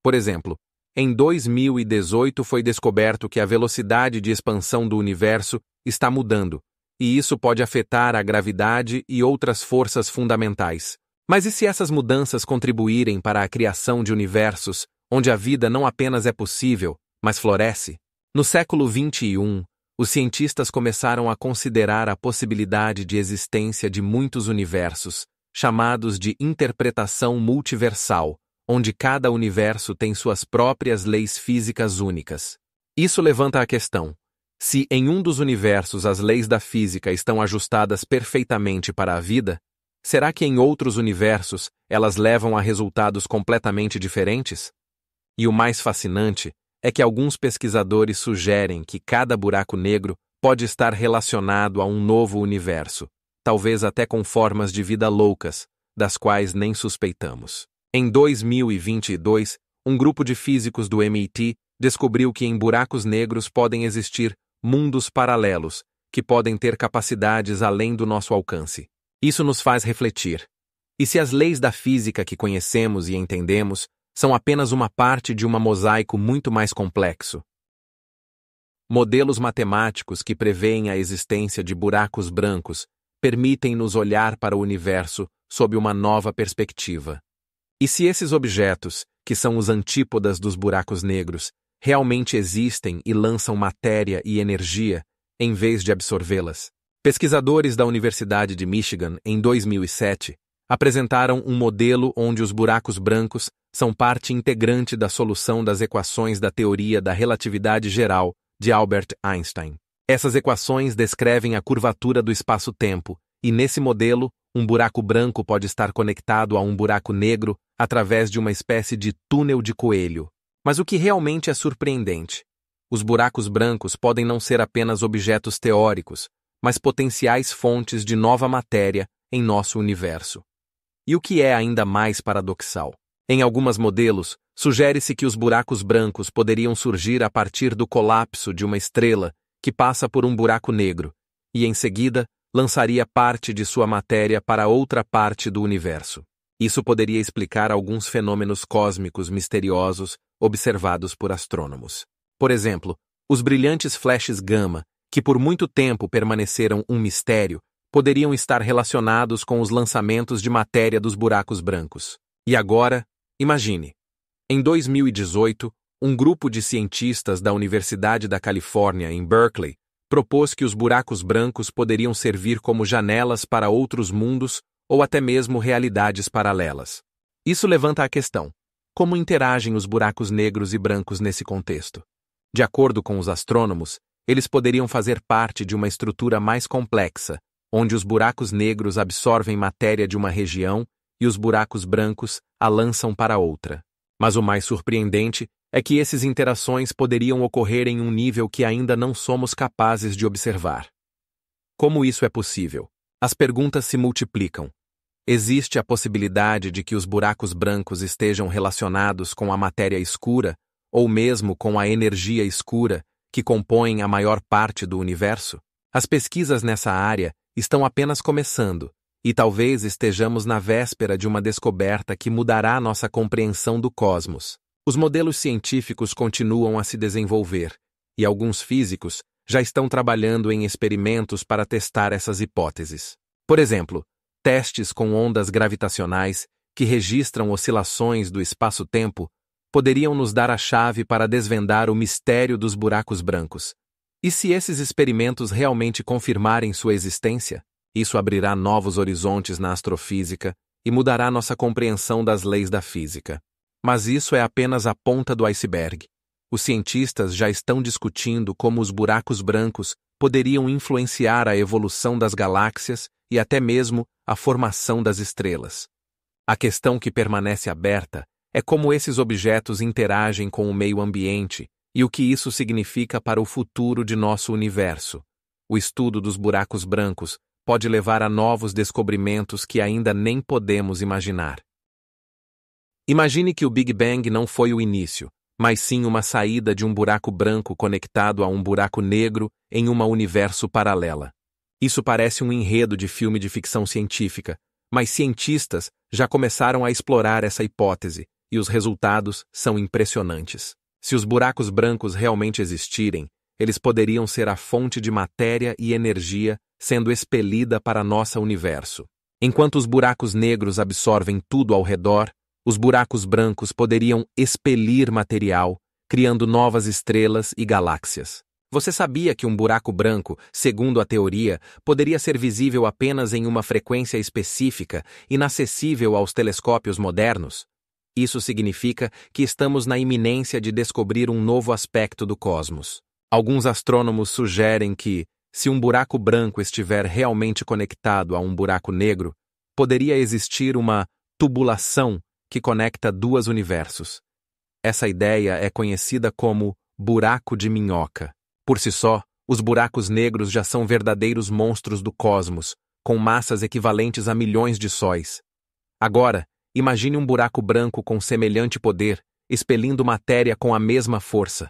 Por exemplo, em 2018 foi descoberto que a velocidade de expansão do universo está mudando, e isso pode afetar a gravidade e outras forças fundamentais. Mas e se essas mudanças contribuírem para a criação de universos onde a vida não apenas é possível, mas floresce? No século XXI, os cientistas começaram a considerar a possibilidade de existência de muitos universos, chamados de interpretação multiversal, onde cada universo tem suas próprias leis físicas únicas. Isso levanta a questão: Se em um dos universos as leis da física estão ajustadas perfeitamente para a vida, será que em outros universos elas levam a resultados completamente diferentes? E o mais fascinante é que alguns pesquisadores sugerem que cada buraco negro pode estar relacionado a um novo universo, talvez até com formas de vida loucas, das quais nem suspeitamos. Em 2022, um grupo de físicos do MIT descobriu que em buracos negros podem existir mundos paralelos, que podem ter capacidades além do nosso alcance. Isso nos faz refletir. E se as leis da física que conhecemos e entendemos são apenas uma parte de um mosaico muito mais complexo? Modelos matemáticos que preveem a existência de buracos brancos permitem-nos olhar para o universo sob uma nova perspectiva. E se esses objetos, que são os antípodas dos buracos negros, realmente existem e lançam matéria e energia, em vez de absorvê-las? Pesquisadores da Universidade de Michigan, em 2007, apresentaram um modelo onde os buracos brancos são parte integrante da solução das equações da teoria da relatividade geral de Albert Einstein. Essas equações descrevem a curvatura do espaço-tempo, e nesse modelo, um buraco branco pode estar conectado a um buraco negro através de uma espécie de túnel de coelho. Mas o que realmente é surpreendente? Os buracos brancos podem não ser apenas objetos teóricos, mas potenciais fontes de nova matéria em nosso universo. E o que é ainda mais paradoxal? Em alguns modelos, sugere-se que os buracos brancos poderiam surgir a partir do colapso de uma estrela que passa por um buraco negro, e em seguida lançaria parte de sua matéria para outra parte do universo. Isso poderia explicar alguns fenômenos cósmicos misteriosos observados por astrônomos. Por exemplo, os brilhantes flashes gama, que por muito tempo permaneceram um mistério, poderiam estar relacionados com os lançamentos de matéria dos buracos brancos. E agora, imagine. Em 2018, um grupo de cientistas da Universidade da Califórnia, em Berkeley, propôs que os buracos brancos poderiam servir como janelas para outros mundos ou até mesmo realidades paralelas. Isso levanta a questão: como interagem os buracos negros e brancos nesse contexto? De acordo com os astrônomos, eles poderiam fazer parte de uma estrutura mais complexa, onde os buracos negros absorvem matéria de uma região e os buracos brancos a lançam para outra. Mas o mais surpreendente é que essas interações poderiam ocorrer em um nível que ainda não somos capazes de observar. Como isso é possível? As perguntas se multiplicam. Existe a possibilidade de que os buracos brancos estejam relacionados com a matéria escura ou mesmo com a energia escura que compõem a maior parte do universo? As pesquisas nessa área estão apenas começando, e talvez estejamos na véspera de uma descoberta que mudará nossa compreensão do cosmos. Os modelos científicos continuam a se desenvolver, e alguns físicos já estão trabalhando em experimentos para testar essas hipóteses. Por exemplo, testes com ondas gravitacionais que registram oscilações do espaço-tempo poderiam nos dar a chave para desvendar o mistério dos buracos brancos. E se esses experimentos realmente confirmarem sua existência, isso abrirá novos horizontes na astrofísica e mudará nossa compreensão das leis da física. Mas isso é apenas a ponta do iceberg. Os cientistas já estão discutindo como os buracos brancos poderiam influenciar a evolução das galáxias e até mesmo a formação das estrelas. A questão que permanece aberta é como esses objetos interagem com o meio ambiente e o que isso significa para o futuro de nosso universo. O estudo dos buracos brancos pode levar a novos descobrimentos que ainda nem podemos imaginar. Imagine que o Big Bang não foi o início, mas sim uma saída de um buraco branco conectado a um buraco negro em uma universo paralela. Isso parece um enredo de filme de ficção científica, mas cientistas já começaram a explorar essa hipótese, e os resultados são impressionantes. Se os buracos brancos realmente existirem, eles poderiam ser a fonte de matéria e energia sendo expelida para nosso universo. Enquanto os buracos negros absorvem tudo ao redor, os buracos brancos poderiam expelir material, criando novas estrelas e galáxias. Você sabia que um buraco branco, segundo a teoria, poderia ser visível apenas em uma frequência específica, inacessível aos telescópios modernos? Isso significa que estamos na iminência de descobrir um novo aspecto do cosmos. Alguns astrônomos sugerem que, se um buraco branco estiver realmente conectado a um buraco negro, poderia existir uma tubulação que conecta dois universos. Essa ideia é conhecida como buraco de minhoca. Por si só, os buracos negros já são verdadeiros monstros do cosmos, com massas equivalentes a milhões de sóis. Agora, imagine um buraco branco com semelhante poder, expelindo matéria com a mesma força.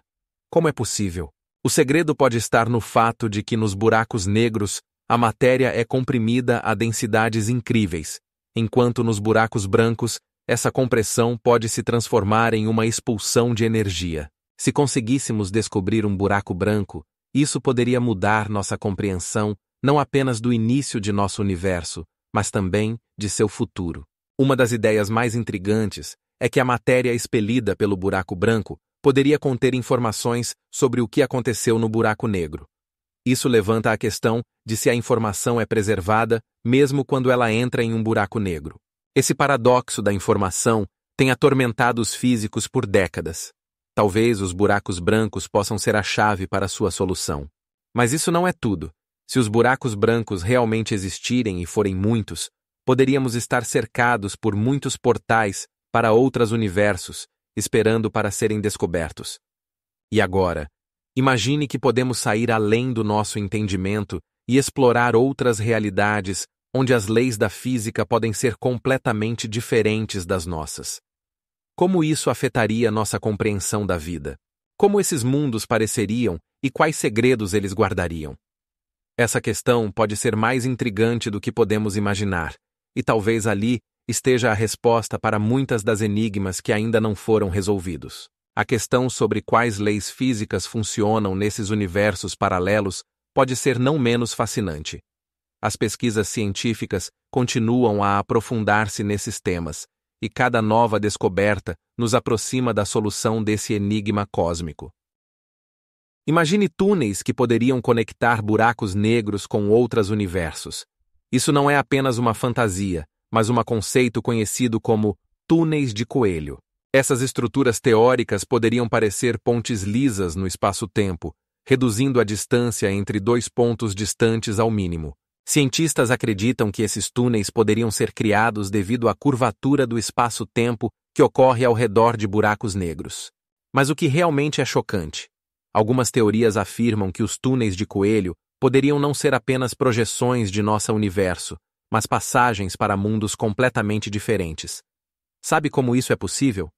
Como é possível? O segredo pode estar no fato de que nos buracos negros, a matéria é comprimida a densidades incríveis, enquanto nos buracos brancos, essa compressão pode se transformar em uma expulsão de energia. Se conseguíssemos descobrir um buraco branco, isso poderia mudar nossa compreensão não apenas do início de nosso universo, mas também de seu futuro. Uma das ideias mais intrigantes é que a matéria expelida pelo buraco branco poderia conter informações sobre o que aconteceu no buraco negro. Isso levanta a questão de se a informação é preservada mesmo quando ela entra em um buraco negro. Esse paradoxo da informação tem atormentado os físicos por décadas. Talvez os buracos brancos possam ser a chave para sua solução. Mas isso não é tudo. Se os buracos brancos realmente existirem e forem muitos, poderíamos estar cercados por muitos portais para outros universos, esperando para serem descobertos. E agora, imagine que podemos sair além do nosso entendimento e explorar outras realidades onde as leis da física podem ser completamente diferentes das nossas. Como isso afetaria nossa compreensão da vida? Como esses mundos pareceriam e quais segredos eles guardariam? Essa questão pode ser mais intrigante do que podemos imaginar, e talvez ali esteja a resposta para muitas das enigmas que ainda não foram resolvidos. A questão sobre quais leis físicas funcionam nesses universos paralelos pode ser não menos fascinante. As pesquisas científicas continuam a aprofundar-se nesses temas, e cada nova descoberta nos aproxima da solução desse enigma cósmico. Imagine túneis que poderiam conectar buracos negros com outros universos. Isso não é apenas uma fantasia, mas um conceito conhecido como túneis de coelho. Essas estruturas teóricas poderiam parecer pontes lisas no espaço-tempo, reduzindo a distância entre dois pontos distantes ao mínimo. Cientistas acreditam que esses túneis poderiam ser criados devido à curvatura do espaço-tempo que ocorre ao redor de buracos negros. Mas o que realmente é chocante? Algumas teorias afirmam que os túneis de coelho poderiam não ser apenas projeções de nosso universo, mas passagens para mundos completamente diferentes. Sabe como isso é possível?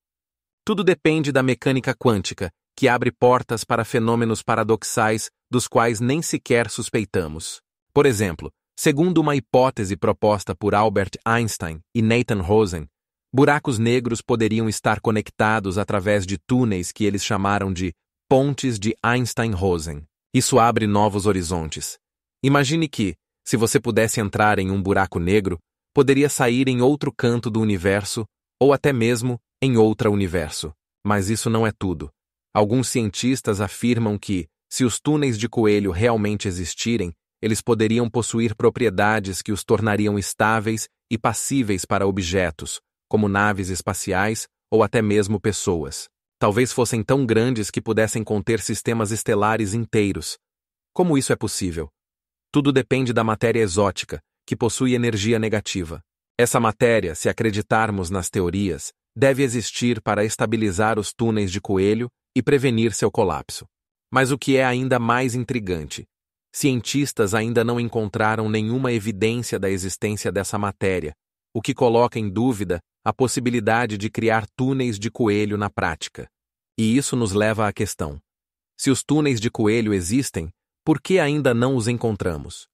Tudo depende da mecânica quântica, que abre portas para fenômenos paradoxais dos quais nem sequer suspeitamos. Por exemplo, segundo uma hipótese proposta por Albert Einstein e Nathan Rosen, buracos negros poderiam estar conectados através de túneis que eles chamaram de pontes de Einstein-Rosen. Isso abre novos horizontes. Imagine que, se você pudesse entrar em um buraco negro, poderia sair em outro canto do universo, ou até mesmo em outro universo. Mas isso não é tudo. Alguns cientistas afirmam que, se os túneis de coelho realmente existirem, eles poderiam possuir propriedades que os tornariam estáveis e passíveis para objetos, como naves espaciais ou até mesmo pessoas. Talvez fossem tão grandes que pudessem conter sistemas estelares inteiros. Como isso é possível? Tudo depende da matéria exótica, que possui energia negativa. Essa matéria, se acreditarmos nas teorias, deve existir para estabilizar os túneis de coelho e prevenir seu colapso. Mas o que é ainda mais intrigante? Cientistas ainda não encontraram nenhuma evidência da existência dessa matéria, o que coloca em dúvida a possibilidade de criar túneis de coelho na prática. E isso nos leva à questão: se os túneis de coelho existem, por que ainda não os encontramos?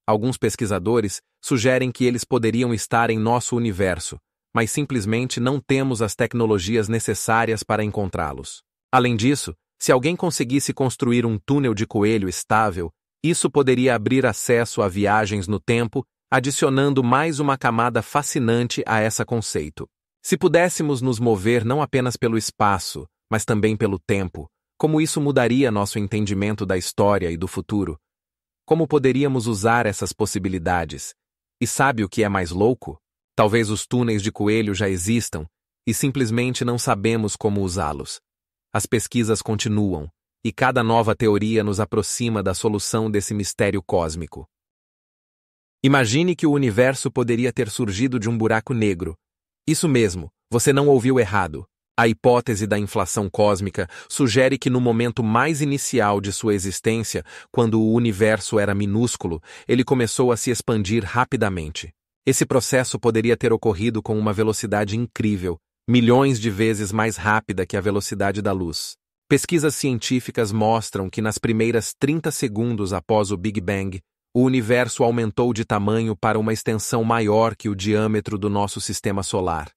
Alguns pesquisadores sugerem que eles poderiam estar em nosso universo, mas simplesmente não temos as tecnologias necessárias para encontrá-los. Além disso, se alguém conseguisse construir um túnel de coelho estável, isso poderia abrir acesso a viagens no tempo, adicionando mais uma camada fascinante a esse conceito. Se pudéssemos nos mover não apenas pelo espaço, mas também pelo tempo, como isso mudaria nosso entendimento da história e do futuro? Como poderíamos usar essas possibilidades? E sabe o que é mais louco? Talvez os túneis de coelho já existam, e simplesmente não sabemos como usá-los. As pesquisas continuam, e cada nova teoria nos aproxima da solução desse mistério cósmico. Imagine que o universo poderia ter surgido de um buraco negro. Isso mesmo, você não ouviu errado. A hipótese da inflação cósmica sugere que no momento mais inicial de sua existência, quando o universo era minúsculo, ele começou a se expandir rapidamente. Esse processo poderia ter ocorrido com uma velocidade incrível, milhões de vezes mais rápida que a velocidade da luz. Pesquisas científicas mostram que nas primeiras 30 segundos após o Big Bang, o universo aumentou de tamanho para uma extensão maior que o diâmetro do nosso sistema solar.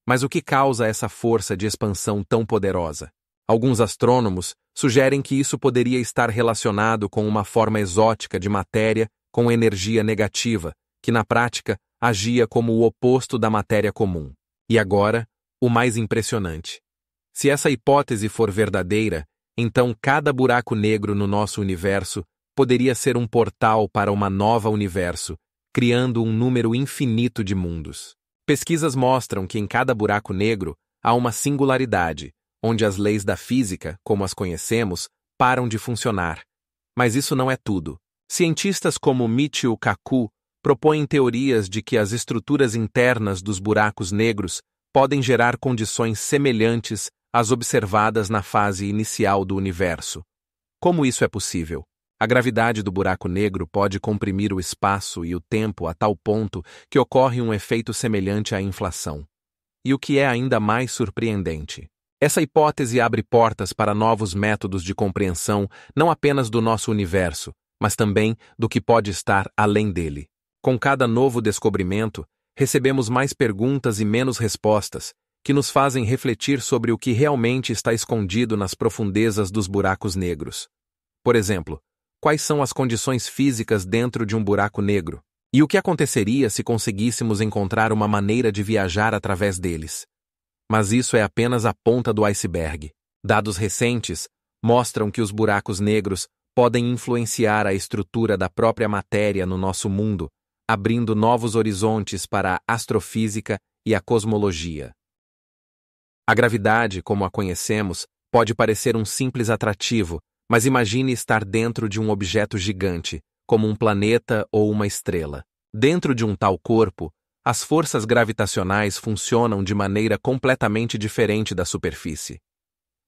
Mas o que causa essa força de expansão tão poderosa? Alguns astrônomos sugerem que isso poderia estar relacionado com uma forma exótica de matéria com energia negativa, que na prática agia como o oposto da matéria comum. E agora, o mais impressionante. Se essa hipótese for verdadeira, então cada buraco negro no nosso universo poderia ser um portal para uma nova universo, criando um número infinito de mundos. Pesquisas mostram que em cada buraco negro há uma singularidade, onde as leis da física, como as conhecemos, param de funcionar. Mas isso não é tudo. Cientistas como Michio Kaku propõem teorias de que as estruturas internas dos buracos negros podem gerar condições semelhantes às observadas na fase inicial do universo. Como isso é possível? A gravidade do buraco negro pode comprimir o espaço e o tempo a tal ponto que ocorre um efeito semelhante à inflação. E o que é ainda mais surpreendente? Essa hipótese abre portas para novos métodos de compreensão não apenas do nosso universo, mas também do que pode estar além dele. Com cada novo descobrimento, recebemos mais perguntas e menos respostas, que nos fazem refletir sobre o que realmente está escondido nas profundezas dos buracos negros. Por exemplo, quais são as condições físicas dentro de um buraco negro? E o que aconteceria se conseguíssemos encontrar uma maneira de viajar através deles? Mas isso é apenas a ponta do iceberg. Dados recentes mostram que os buracos negros podem influenciar a estrutura da própria matéria no nosso mundo, abrindo novos horizontes para a astrofísica e a cosmologia. A gravidade, como a conhecemos, pode parecer um simples atrativo, mas imagine estar dentro de um objeto gigante, como um planeta ou uma estrela. Dentro de um tal corpo, as forças gravitacionais funcionam de maneira completamente diferente da superfície.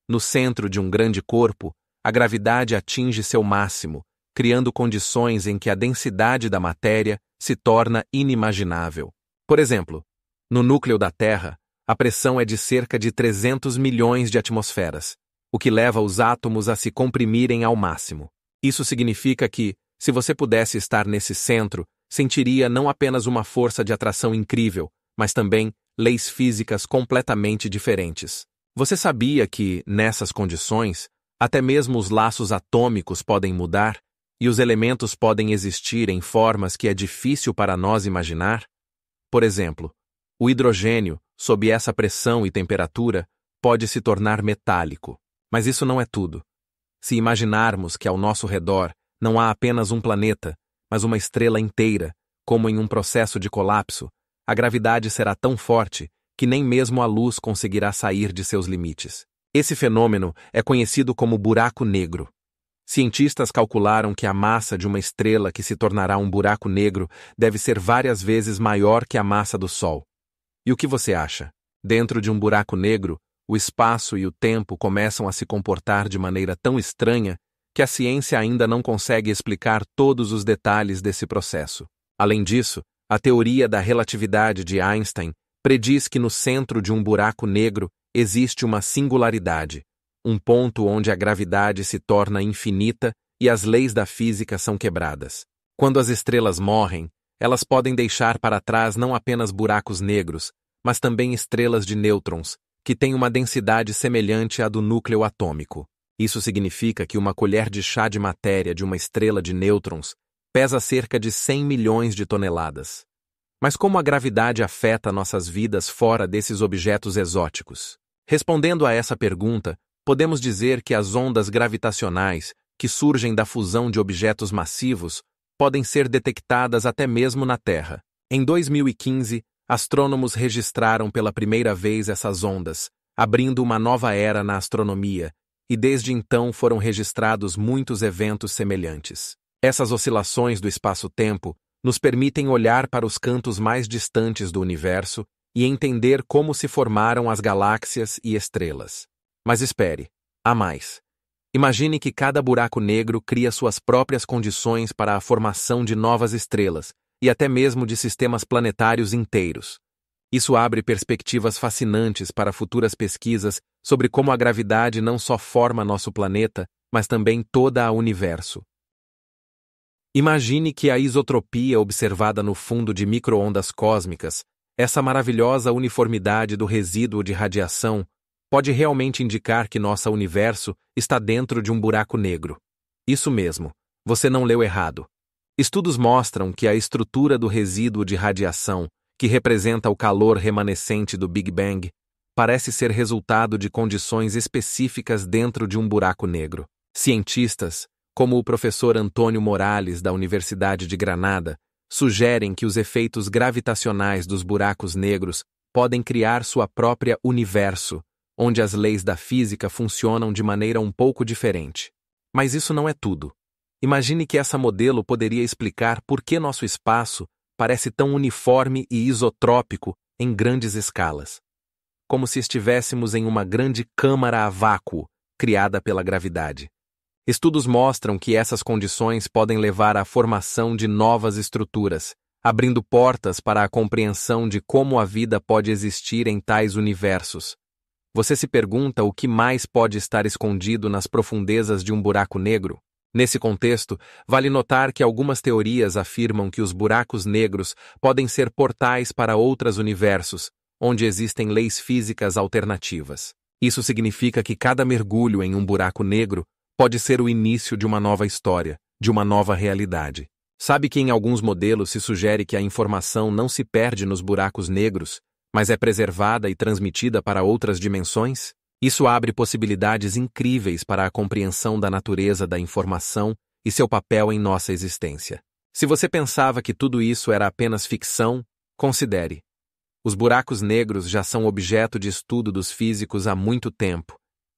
No centro de um grande corpo, a gravidade atinge seu máximo, criando condições em que a densidade da matéria se torna inimaginável. Por exemplo, no núcleo da Terra, a pressão é de cerca de 300 milhões de atmosferas, o que leva os átomos a se comprimirem ao máximo. Isso significa que, se você pudesse estar nesse centro, sentiria não apenas uma força de atração incrível, mas também leis físicas completamente diferentes. Você sabia que, nessas condições, até mesmo os laços atômicos podem mudar e os elementos podem existir em formas que é difícil para nós imaginar? Por exemplo, o hidrogênio, sob essa pressão e temperatura, pode se tornar metálico. Mas isso não é tudo. Se imaginarmos que ao nosso redor não há apenas um planeta, mas uma estrela inteira, como em um processo de colapso, a gravidade será tão forte que nem mesmo a luz conseguirá sair de seus limites. Esse fenômeno é conhecido como buraco negro. Cientistas calcularam que a massa de uma estrela que se tornará um buraco negro deve ser várias vezes maior que a massa do Sol. E o que você acha? Dentro de um buraco negro, o espaço e o tempo começam a se comportar de maneira tão estranha que a ciência ainda não consegue explicar todos os detalhes desse processo. Além disso, a teoria da relatividade de Einstein prediz que no centro de um buraco negro existe uma singularidade, um ponto onde a gravidade se torna infinita e as leis da física são quebradas. Quando as estrelas morrem, elas podem deixar para trás não apenas buracos negros, mas também estrelas de nêutrons, que têm uma densidade semelhante à do núcleo atômico. Isso significa que uma colher de chá de matéria de uma estrela de nêutrons pesa cerca de 100 milhões de toneladas. Mas como a gravidade afeta nossas vidas fora desses objetos exóticos? Respondendo a essa pergunta, podemos dizer que as ondas gravitacionais, que surgem da fusão de objetos massivos, podem ser detectadas até mesmo na Terra. Em 2015, astrônomos registraram pela primeira vez essas ondas, abrindo uma nova era na astronomia e desde então foram registrados muitos eventos semelhantes. Essas oscilações do espaço-tempo nos permitem olhar para os cantos mais distantes do universo e entender como se formaram as galáxias e estrelas. Mas espere, há mais. Imagine que cada buraco negro cria suas próprias condições para a formação de novas estrelas e até mesmo de sistemas planetários inteiros. Isso abre perspectivas fascinantes para futuras pesquisas sobre como a gravidade não só forma nosso planeta, mas também todo o universo. Imagine que a isotropia observada no fundo de micro-ondas cósmicas, essa maravilhosa uniformidade do resíduo de radiação, pode realmente indicar que nosso universo está dentro de um buraco negro. Isso mesmo, você não leu errado. Estudos mostram que a estrutura do resíduo de radiação, que representa o calor remanescente do Big Bang, parece ser resultado de condições específicas dentro de um buraco negro. Cientistas, como o professor Antônio Morales, da Universidade de Granada, sugerem que os efeitos gravitacionais dos buracos negros podem criar sua própria universo, onde as leis da física funcionam de maneira um pouco diferente. Mas isso não é tudo. Imagine que essa modelo poderia explicar por que nosso espaço parece tão uniforme e isotrópico em grandes escalas. Como se estivéssemos em uma grande câmara a vácuo, criada pela gravidade. Estudos mostram que essas condições podem levar à formação de novas estruturas, abrindo portas para a compreensão de como a vida pode existir em tais universos. Você se pergunta o que mais pode estar escondido nas profundezas de um buraco negro? Nesse contexto, vale notar que algumas teorias afirmam que os buracos negros podem ser portais para outros universos, onde existem leis físicas alternativas. Isso significa que cada mergulho em um buraco negro pode ser o início de uma nova história, de uma nova realidade. Sabe que em alguns modelos se sugere que a informação não se perde nos buracos negros, mas é preservada e transmitida para outras dimensões? Isso abre possibilidades incríveis para a compreensão da natureza da informação e seu papel em nossa existência. Se você pensava que tudo isso era apenas ficção, considere. Os buracos negros já são objeto de estudo dos físicos há muito tempo,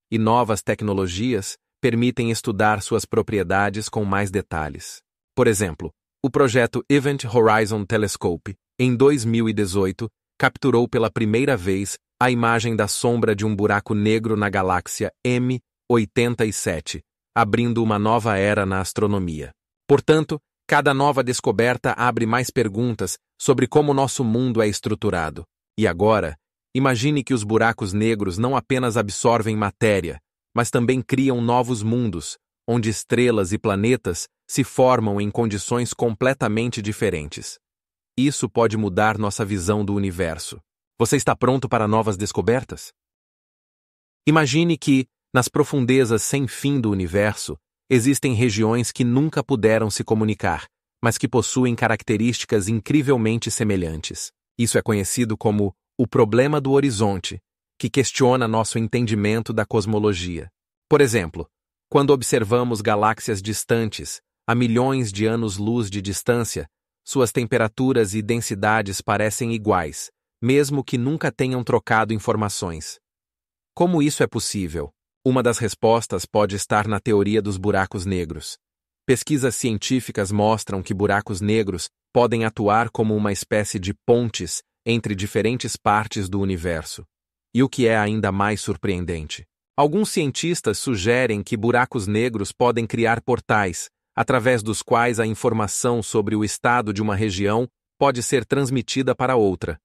e novas tecnologias permitem estudar suas propriedades com mais detalhes. Por exemplo, o projeto Event Horizon Telescope, em 2018, capturou pela primeira vez a imagem da sombra de um buraco negro na galáxia M87, abrindo uma nova era na astronomia. Portanto, cada nova descoberta abre mais perguntas sobre como nosso mundo é estruturado. E agora, imagine que os buracos negros não apenas absorvem matéria, mas também criam novos mundos, onde estrelas e planetas se formam em condições completamente diferentes. Isso pode mudar nossa visão do universo. Você está pronto para novas descobertas? Imagine que, nas profundezas sem fim do universo, existem regiões que nunca puderam se comunicar, mas que possuem características incrivelmente semelhantes. Isso é conhecido como o problema do horizonte, que questiona nosso entendimento da cosmologia. Por exemplo, quando observamos galáxias distantes, a milhões de anos-luz de distância, suas temperaturas e densidades parecem iguais, mesmo que nunca tenham trocado informações. Como isso é possível? Uma das respostas pode estar na teoria dos buracos negros. Pesquisas científicas mostram que buracos negros podem atuar como uma espécie de pontes entre diferentes partes do universo. E o que é ainda mais surpreendente? Alguns cientistas sugerem que buracos negros podem criar portais, através dos quais a informação sobre o estado de uma região pode ser transmitida para outra.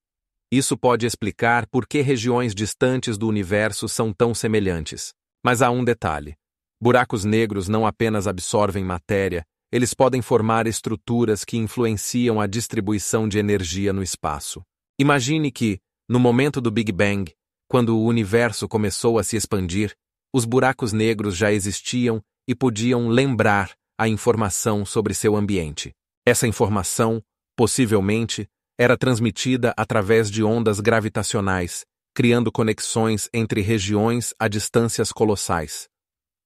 Isso pode explicar por que regiões distantes do universo são tão semelhantes. Mas há um detalhe. Buracos negros não apenas absorvem matéria, eles podem formar estruturas que influenciam a distribuição de energia no espaço. Imagine que, no momento do Big Bang, quando o universo começou a se expandir, os buracos negros já existiam e podiam lembrar a informação sobre seu ambiente. Essa informação, possivelmente, era transmitida através de ondas gravitacionais, criando conexões entre regiões a distâncias colossais.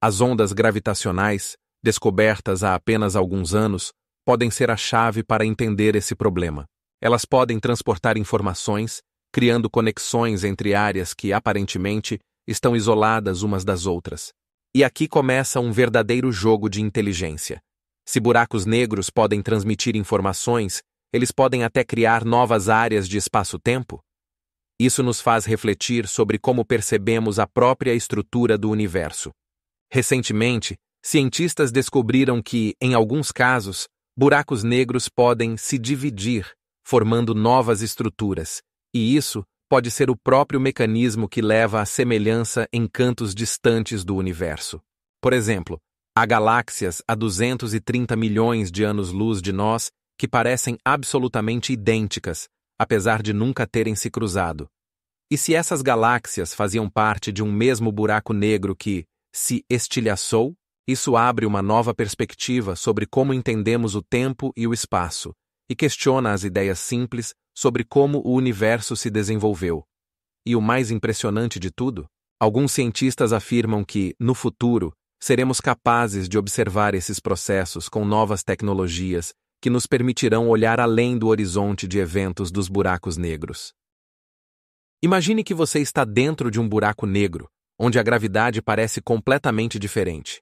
As ondas gravitacionais, descobertas há apenas alguns anos, podem ser a chave para entender esse problema. Elas podem transportar informações, criando conexões entre áreas que, aparentemente, estão isoladas umas das outras. E aqui começa um verdadeiro jogo de inteligência. Se buracos negros podem transmitir informações, eles podem até criar novas áreas de espaço-tempo? Isso nos faz refletir sobre como percebemos a própria estrutura do universo. Recentemente, cientistas descobriram que, em alguns casos, buracos negros podem se dividir, formando novas estruturas, e isso pode ser o próprio mecanismo que leva à semelhança em cantos distantes do universo. Por exemplo, há galáxias a 230 milhões de anos-luz de nós que parecem absolutamente idênticas, apesar de nunca terem se cruzado. E se essas galáxias faziam parte de um mesmo buraco negro que se estilhaçou, isso abre uma nova perspectiva sobre como entendemos o tempo e o espaço, e questiona as ideias simples sobre como o universo se desenvolveu. E o mais impressionante de tudo, alguns cientistas afirmam que, no futuro, seremos capazes de observar esses processos com novas tecnologias que nos permitirão olhar além do horizonte de eventos dos buracos negros. Imagine que você está dentro de um buraco negro, onde a gravidade parece completamente diferente.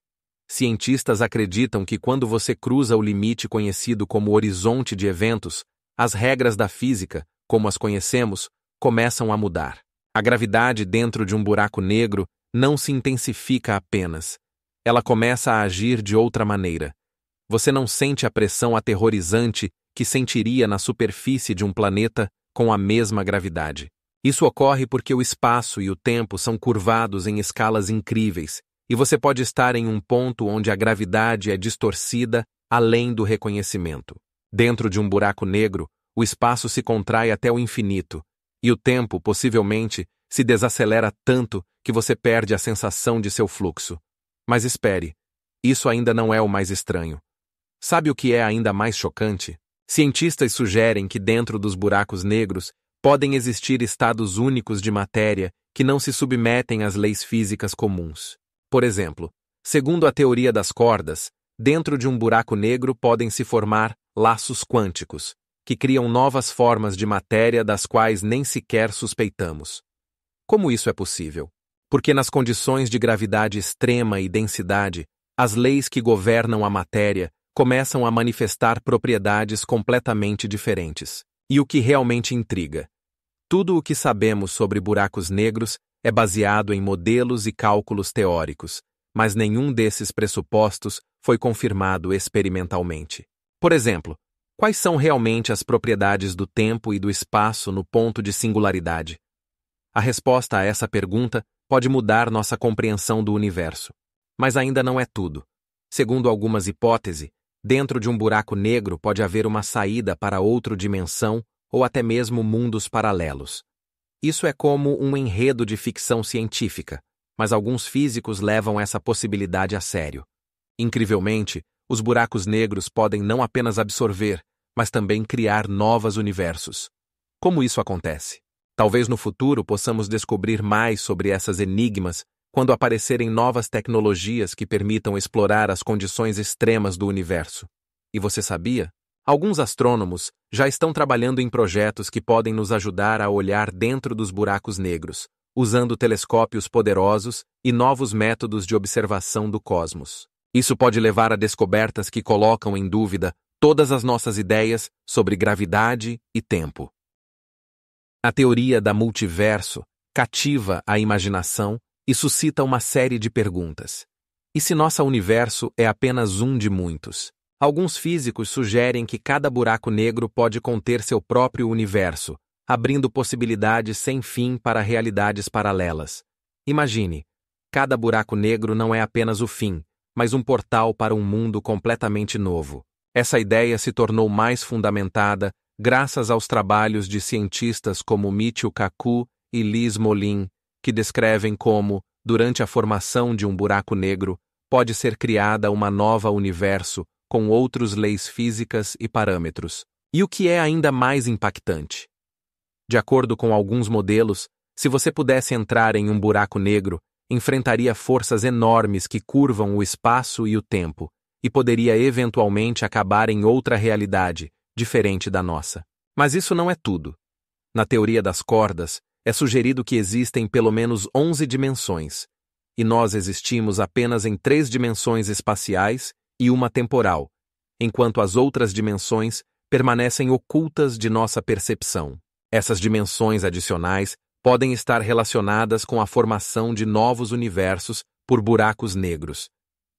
Cientistas acreditam que quando você cruza o limite conhecido como horizonte de eventos, as regras da física, como as conhecemos, começam a mudar. A gravidade dentro de um buraco negro não se intensifica apenas. Ela começa a agir de outra maneira. Você não sente a pressão aterrorizante que sentiria na superfície de um planeta com a mesma gravidade. Isso ocorre porque o espaço e o tempo são curvados em escalas incríveis, e você pode estar em um ponto onde a gravidade é distorcida além do reconhecimento. Dentro de um buraco negro, o espaço se contrai até o infinito, e o tempo, possivelmente, se desacelera tanto que você perde a sensação de seu fluxo. Mas espere, isso ainda não é o mais estranho. Sabe o que é ainda mais chocante? Cientistas sugerem que dentro dos buracos negros podem existir estados únicos de matéria que não se submetem às leis físicas comuns. Por exemplo, segundo a teoria das cordas, dentro de um buraco negro podem se formar laços quânticos, que criam novas formas de matéria das quais nem sequer suspeitamos. Como isso é possível? Porque nas condições de gravidade extrema e densidade, as leis que governam a matéria começam a manifestar propriedades completamente diferentes. E o que realmente intriga? Tudo o que sabemos sobre buracos negros é baseado em modelos e cálculos teóricos, mas nenhum desses pressupostos foi confirmado experimentalmente. Por exemplo, quais são realmente as propriedades do tempo e do espaço no ponto de singularidade? A resposta a essa pergunta pode mudar nossa compreensão do universo. Mas ainda não é tudo. Segundo algumas hipóteses, dentro de um buraco negro pode haver uma saída para outra dimensão ou até mesmo mundos paralelos. Isso é como um enredo de ficção científica, mas alguns físicos levam essa possibilidade a sério. Incrivelmente, os buracos negros podem não apenas absorver, mas também criar novos universos. Como isso acontece? Talvez no futuro possamos descobrir mais sobre essas enigmas quando aparecerem novas tecnologias que permitam explorar as condições extremas do universo. E você sabia? Alguns astrônomos já estão trabalhando em projetos que podem nos ajudar a olhar dentro dos buracos negros, usando telescópios poderosos e novos métodos de observação do cosmos. Isso pode levar a descobertas que colocam em dúvida todas as nossas ideias sobre gravidade e tempo. A teoria da multiverso cativa a imaginação e suscita uma série de perguntas. E se nosso universo é apenas um de muitos? Alguns físicos sugerem que cada buraco negro pode conter seu próprio universo, abrindo possibilidades sem fim para realidades paralelas. Imagine, cada buraco negro não é apenas o fim, mas um portal para um mundo completamente novo. Essa ideia se tornou mais fundamentada graças aos trabalhos de cientistas como Michio Kaku e Liz Molin, que descrevem como, durante a formação de um buraco negro, pode ser criada uma nova universo com outras leis físicas e parâmetros. E o que é ainda mais impactante? De acordo com alguns modelos, se você pudesse entrar em um buraco negro, enfrentaria forças enormes que curvam o espaço e o tempo, e poderia eventualmente acabar em outra realidade, diferente da nossa. Mas isso não é tudo. Na teoria das cordas, é sugerido que existem pelo menos 11 dimensões, e nós existimos apenas em 3 dimensões espaciais e uma temporal, enquanto as outras dimensões permanecem ocultas de nossa percepção. Essas dimensões adicionais podem estar relacionadas com a formação de novos universos por buracos negros.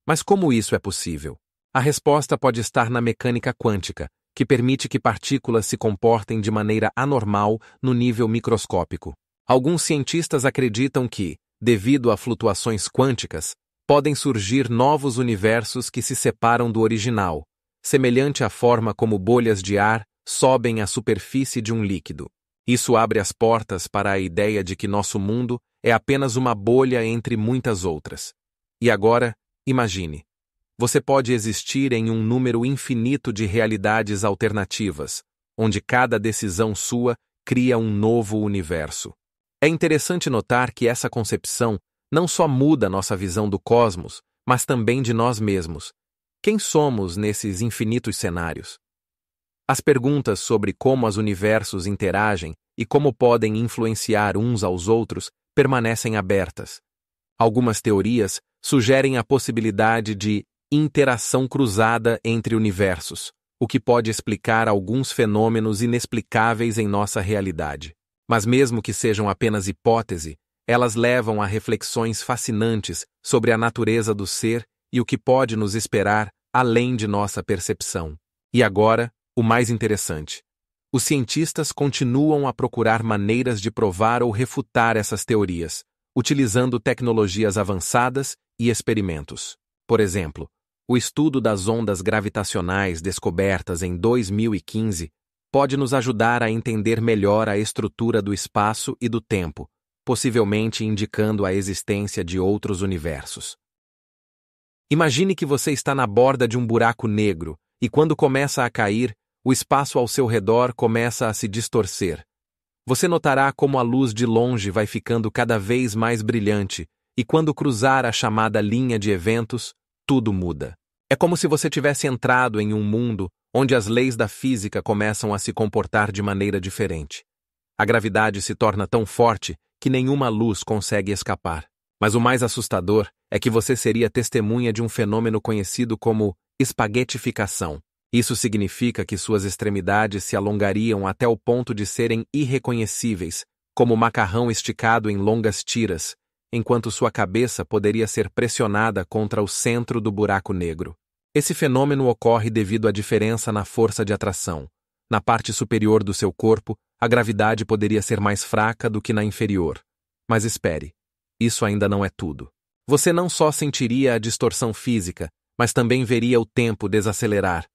Mas como isso é possível? A resposta pode estar na mecânica quântica, que permite que partículas se comportem de maneira anormal no nível microscópico. Alguns cientistas acreditam que, devido a flutuações quânticas, podem surgir novos universos que se separam do original, semelhante à forma como bolhas de ar sobem à superfície de um líquido. Isso abre as portas para a ideia de que nosso mundo é apenas uma bolha entre muitas outras. E agora, imagine. Você pode existir em um número infinito de realidades alternativas, onde cada decisão sua cria um novo universo. É interessante notar que essa concepção não só muda nossa visão do cosmos, mas também de nós mesmos. Quem somos nesses infinitos cenários? As perguntas sobre como os universos interagem e como podem influenciar uns aos outros permanecem abertas. Algumas teorias sugerem a possibilidade de interação cruzada entre universos, o que pode explicar alguns fenômenos inexplicáveis em nossa realidade. Mas mesmo que sejam apenas hipótese, elas levam a reflexões fascinantes sobre a natureza do ser e o que pode nos esperar além de nossa percepção. E agora, o mais interessante. Os cientistas continuam a procurar maneiras de provar ou refutar essas teorias, utilizando tecnologias avançadas e experimentos. Por exemplo, o estudo das ondas gravitacionais descobertas em 2015 pode nos ajudar a entender melhor a estrutura do espaço e do tempo, possivelmente indicando a existência de outros universos. Imagine que você está na borda de um buraco negro e, quando começa a cair, o espaço ao seu redor começa a se distorcer. Você notará como a luz de longe vai ficando cada vez mais brilhante e, quando cruzar a chamada linha de eventos, tudo muda. É como se você tivesse entrado em um mundo onde as leis da física começam a se comportar de maneira diferente. A gravidade se torna tão forte que nenhuma luz consegue escapar. Mas o mais assustador é que você seria testemunha de um fenômeno conhecido como espaguetificação. Isso significa que suas extremidades se alongariam até o ponto de serem irreconhecíveis, como macarrão esticado em longas tiras, enquanto sua cabeça poderia ser pressionada contra o centro do buraco negro. Esse fenômeno ocorre devido à diferença na força de atração. Na parte superior do seu corpo, a gravidade poderia ser mais fraca do que na inferior. Mas espere, isso ainda não é tudo. Você não só sentiria a distorção física, mas também veria o tempo desacelerar.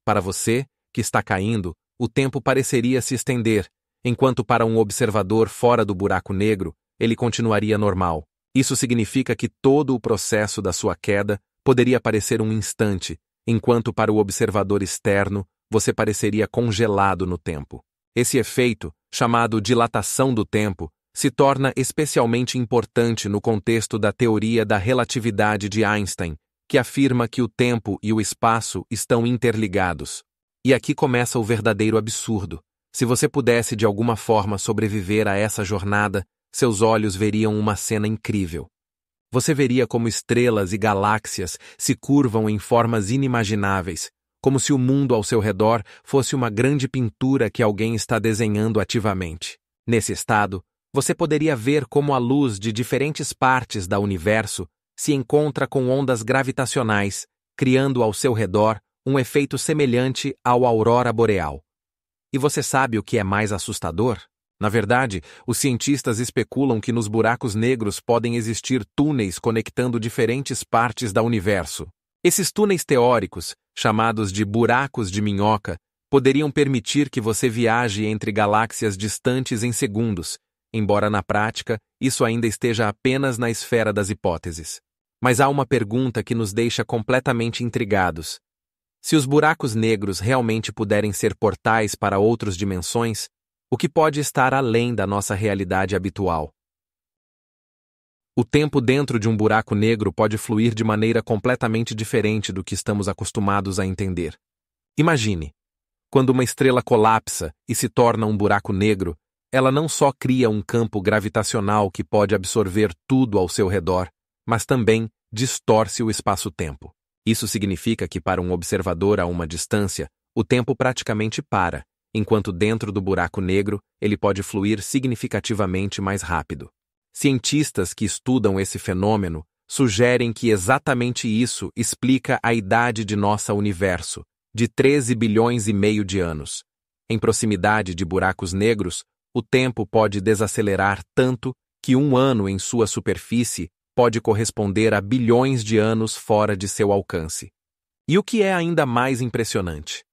Para você, que está caindo, o tempo pareceria se estender, enquanto para um observador fora do buraco negro, ele continuaria normal. Isso significa que todo o processo da sua queda poderia parecer um instante, enquanto para o observador externo, você pareceria congelado no tempo. Esse efeito, chamado dilatação do tempo, se torna especialmente importante no contexto da teoria da relatividade de Einstein, que afirma que o tempo e o espaço estão interligados. E aqui começa o verdadeiro absurdo. Se você pudesse de alguma forma sobreviver a essa jornada, seus olhos veriam uma cena incrível. Você veria como estrelas e galáxias se curvam em formas inimagináveis, como se o mundo ao seu redor fosse uma grande pintura que alguém está desenhando ativamente. Nesse estado, você poderia ver como a luz de diferentes partes do universo se encontra com ondas gravitacionais, criando ao seu redor um efeito semelhante ao aurora boreal. E você sabe o que é mais assustador? Na verdade, os cientistas especulam que nos buracos negros podem existir túneis conectando diferentes partes do universo. Esses túneis teóricos, chamados de buracos de minhoca, poderiam permitir que você viaje entre galáxias distantes em segundos, embora na prática isso ainda esteja apenas na esfera das hipóteses. Mas há uma pergunta que nos deixa completamente intrigados. Se os buracos negros realmente puderem ser portais para outras dimensões, o que pode estar além da nossa realidade habitual? O tempo dentro de um buraco negro pode fluir de maneira completamente diferente do que estamos acostumados a entender. Imagine, quando uma estrela colapsa e se torna um buraco negro, ela não só cria um campo gravitacional que pode absorver tudo ao seu redor, mas também distorce o espaço-tempo. Isso significa que para um observador a uma distância, o tempo praticamente para, enquanto dentro do buraco negro ele pode fluir significativamente mais rápido. Cientistas que estudam esse fenômeno sugerem que exatamente isso explica a idade de nosso universo, de 13 bilhões e meio de anos. Em proximidade de buracos negros, o tempo pode desacelerar tanto que um ano em sua superfície pode corresponder a bilhões de anos fora de seu alcance. E o que é ainda mais impressionante?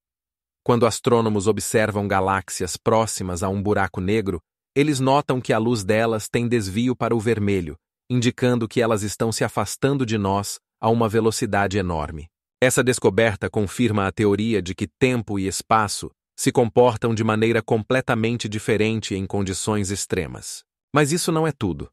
Quando astrônomos observam galáxias próximas a um buraco negro, eles notam que a luz delas tem desvio para o vermelho, indicando que elas estão se afastando de nós a uma velocidade enorme. Essa descoberta confirma a teoria de que tempo e espaço se comportam de maneira completamente diferente em condições extremas. Mas isso não é tudo.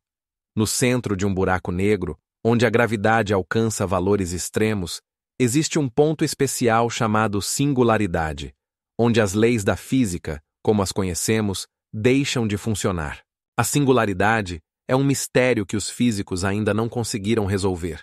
No centro de um buraco negro, onde a gravidade alcança valores extremos, existe um ponto especial chamado singularidade, onde as leis da física, como as conhecemos, deixam de funcionar. A singularidade é um mistério que os físicos ainda não conseguiram resolver.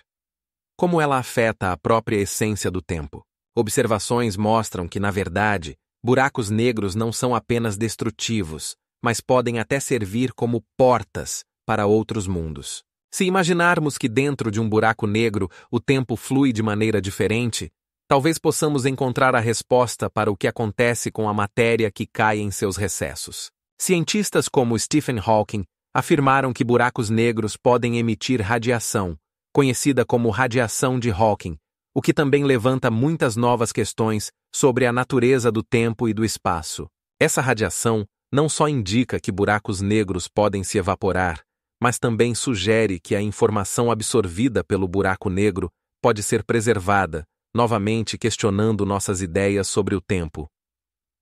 Como ela afeta a própria essência do tempo? Observações mostram que, na verdade, buracos negros não são apenas destrutivos, mas podem até servir como portas para outros mundos. Se imaginarmos que dentro de um buraco negro o tempo flui de maneira diferente, talvez possamos encontrar a resposta para o que acontece com a matéria que cai em seus recessos. Cientistas como Stephen Hawking afirmaram que buracos negros podem emitir radiação, conhecida como radiação de Hawking, o que também levanta muitas novas questões sobre a natureza do tempo e do espaço. Essa radiação não só indica que buracos negros podem se evaporar, mas também sugere que a informação absorvida pelo buraco negro pode ser preservada, novamente questionando nossas ideias sobre o tempo.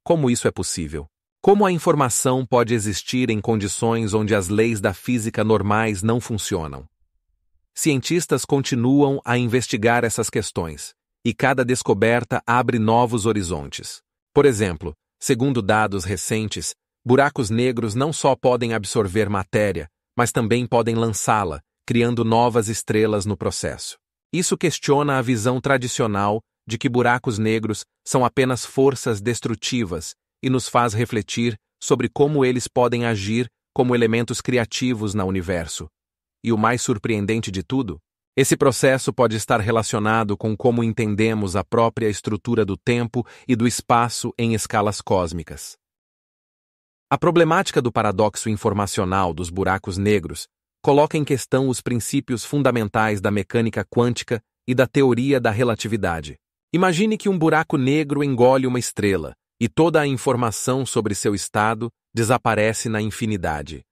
Como isso é possível? Como a informação pode existir em condições onde as leis da física normais não funcionam? Cientistas continuam a investigar essas questões, e cada descoberta abre novos horizontes. Por exemplo, segundo dados recentes, buracos negros não só podem absorver matéria, mas também podem lançá-la, criando novas estrelas no processo. Isso questiona a visão tradicional de que buracos negros são apenas forças destrutivas e nos faz refletir sobre como eles podem agir como elementos criativos no universo. E o mais surpreendente de tudo, esse processo pode estar relacionado com como entendemos a própria estrutura do tempo e do espaço em escalas cósmicas. A problemática do paradoxo informacional dos buracos negros coloca em questão os princípios fundamentais da mecânica quântica e da teoria da relatividade. Imagine que um buraco negro engole uma estrela, e toda a informação sobre seu estado desaparece na infinidade.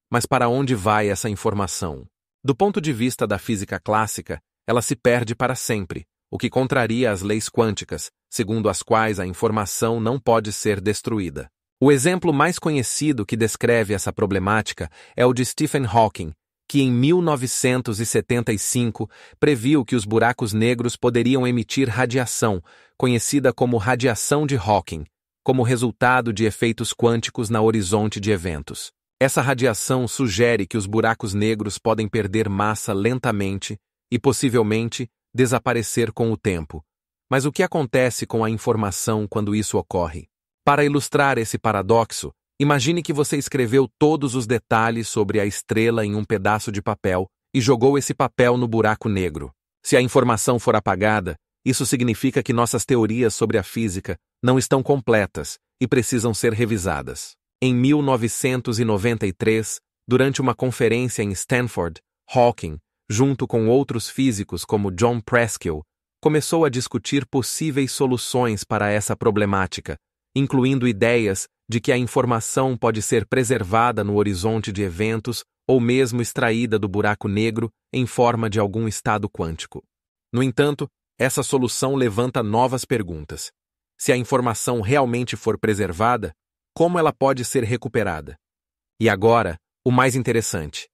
Mas para onde vai essa informação? Do ponto de vista da física clássica, ela se perde para sempre, o que contraria as leis quânticas, segundo as quais a informação não pode ser destruída. O exemplo mais conhecido que descreve essa problemática é o de Stephen Hawking, que em 1975 previu que os buracos negros poderiam emitir radiação, conhecida como radiação de Hawking, como resultado de efeitos quânticos no horizonte de eventos. Essa radiação sugere que os buracos negros podem perder massa lentamente e possivelmente desaparecer com o tempo. Mas o que acontece com a informação quando isso ocorre? Para ilustrar esse paradoxo, imagine que você escreveu todos os detalhes sobre a estrela em um pedaço de papel e jogou esse papel no buraco negro. Se a informação for apagada, isso significa que nossas teorias sobre a física não estão completas e precisam ser revisadas. Em 1993, durante uma conferência em Stanford, Hawking, junto com outros físicos como John Preskill, começou a discutir possíveis soluções para essa problemática, incluindo ideias de que a informação pode ser preservada no horizonte de eventos ou mesmo extraída do buraco negro em forma de algum estado quântico. No entanto, essa solução levanta novas perguntas. Se a informação realmente for preservada, como ela pode ser recuperada? E agora, o mais interessante.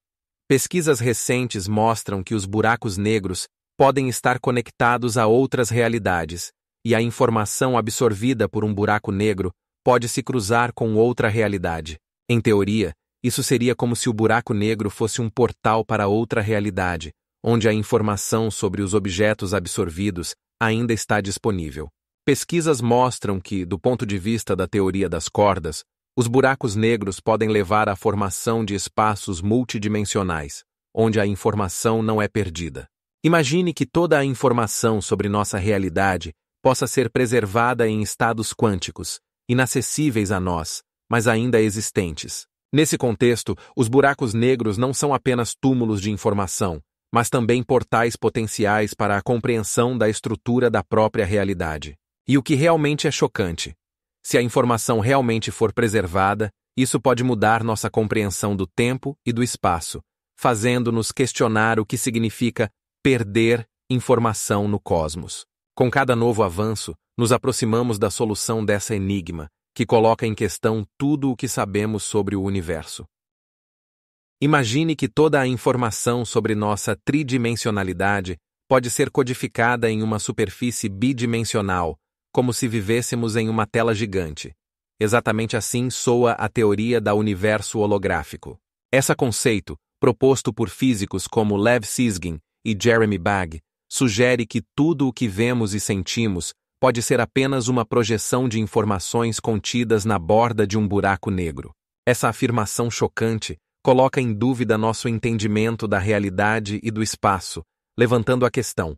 Pesquisas recentes mostram que os buracos negros podem estar conectados a outras realidades, e a informação absorvida por um buraco negro pode se cruzar com outra realidade. Em teoria, isso seria como se o buraco negro fosse um portal para outra realidade, onde a informação sobre os objetos absorvidos ainda está disponível. Pesquisas mostram que, do ponto de vista da teoria das cordas, os buracos negros podem levar à formação de espaços multidimensionais, onde a informação não é perdida. Imagine que toda a informação sobre nossa realidade possa ser preservada em estados quânticos, inacessíveis a nós, mas ainda existentes. Nesse contexto, os buracos negros não são apenas túmulos de informação, mas também portais potenciais para a compreensão da estrutura da própria realidade. E o que realmente é chocante: se a informação realmente for preservada, isso pode mudar nossa compreensão do tempo e do espaço, fazendo-nos questionar o que significa perder informação no cosmos. Com cada novo avanço, nos aproximamos da solução dessa enigma, que coloca em questão tudo o que sabemos sobre o universo. Imagine que toda a informação sobre nossa tridimensionalidade pode ser codificada em uma superfície bidimensional, como se vivêssemos em uma tela gigante. Exatamente assim soa a teoria da universo holográfico. Esse conceito, proposto por físicos como Lev Siskin e Jeremy Bagg, sugere que tudo o que vemos e sentimos pode ser apenas uma projeção de informações contidas na borda de um buraco negro. Essa afirmação chocante coloca em dúvida nosso entendimento da realidade e do espaço, levantando a questão: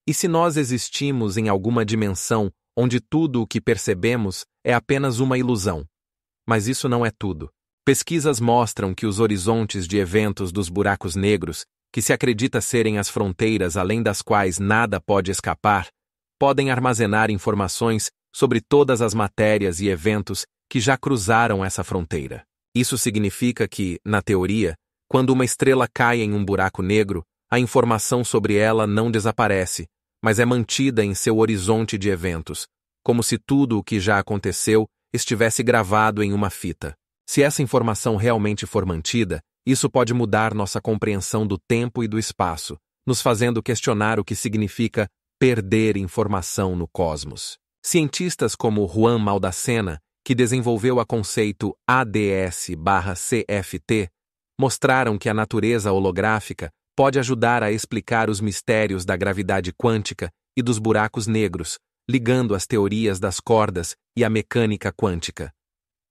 e se nós existimos em alguma dimensão onde tudo o que percebemos é apenas uma ilusão? Mas isso não é tudo. Pesquisas mostram que os horizontes de eventos dos buracos negros, que se acredita serem as fronteiras além das quais nada pode escapar, podem armazenar informações sobre todas as matérias e eventos que já cruzaram essa fronteira. Isso significa que, na teoria, quando uma estrela cai em um buraco negro, a informação sobre ela não desaparece, mas é mantida em seu horizonte de eventos, como se tudo o que já aconteceu estivesse gravado em uma fita. Se essa informação realmente for mantida, isso pode mudar nossa compreensão do tempo e do espaço, nos fazendo questionar o que significa perder informação no cosmos. Cientistas como Juan Maldacena, que desenvolveu o conceito ADS/CFT, mostraram que a natureza holográfica pode ajudar a explicar os mistérios da gravidade quântica e dos buracos negros, ligando as teorias das cordas e a mecânica quântica.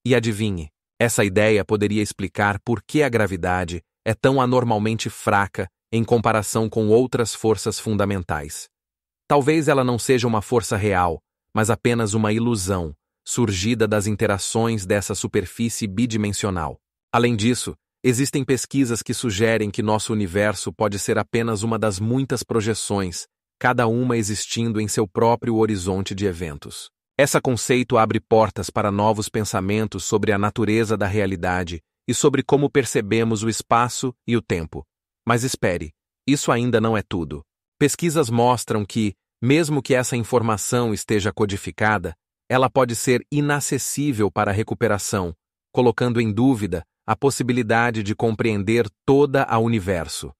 E adivinhe, essa ideia poderia explicar por que a gravidade é tão anormalmente fraca em comparação com outras forças fundamentais. Talvez ela não seja uma força real, mas apenas uma ilusão, surgida das interações dessa superfície bidimensional. Além disso, existem pesquisas que sugerem que nosso universo pode ser apenas uma das muitas projeções, cada uma existindo em seu próprio horizonte de eventos. Esse conceito abre portas para novos pensamentos sobre a natureza da realidade e sobre como percebemos o espaço e o tempo. Mas espere, isso ainda não é tudo. Pesquisas mostram que, mesmo que essa informação esteja codificada, ela pode ser inacessível para a recuperação, colocando em dúvida a possibilidade de compreender toda a universo.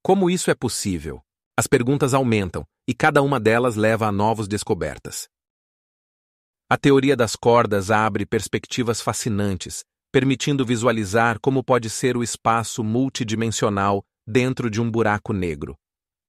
Como isso é possível? As perguntas aumentam, e cada uma delas leva a novas descobertas. A teoria das cordas abre perspectivas fascinantes, permitindo visualizar como pode ser o espaço multidimensional dentro de um buraco negro.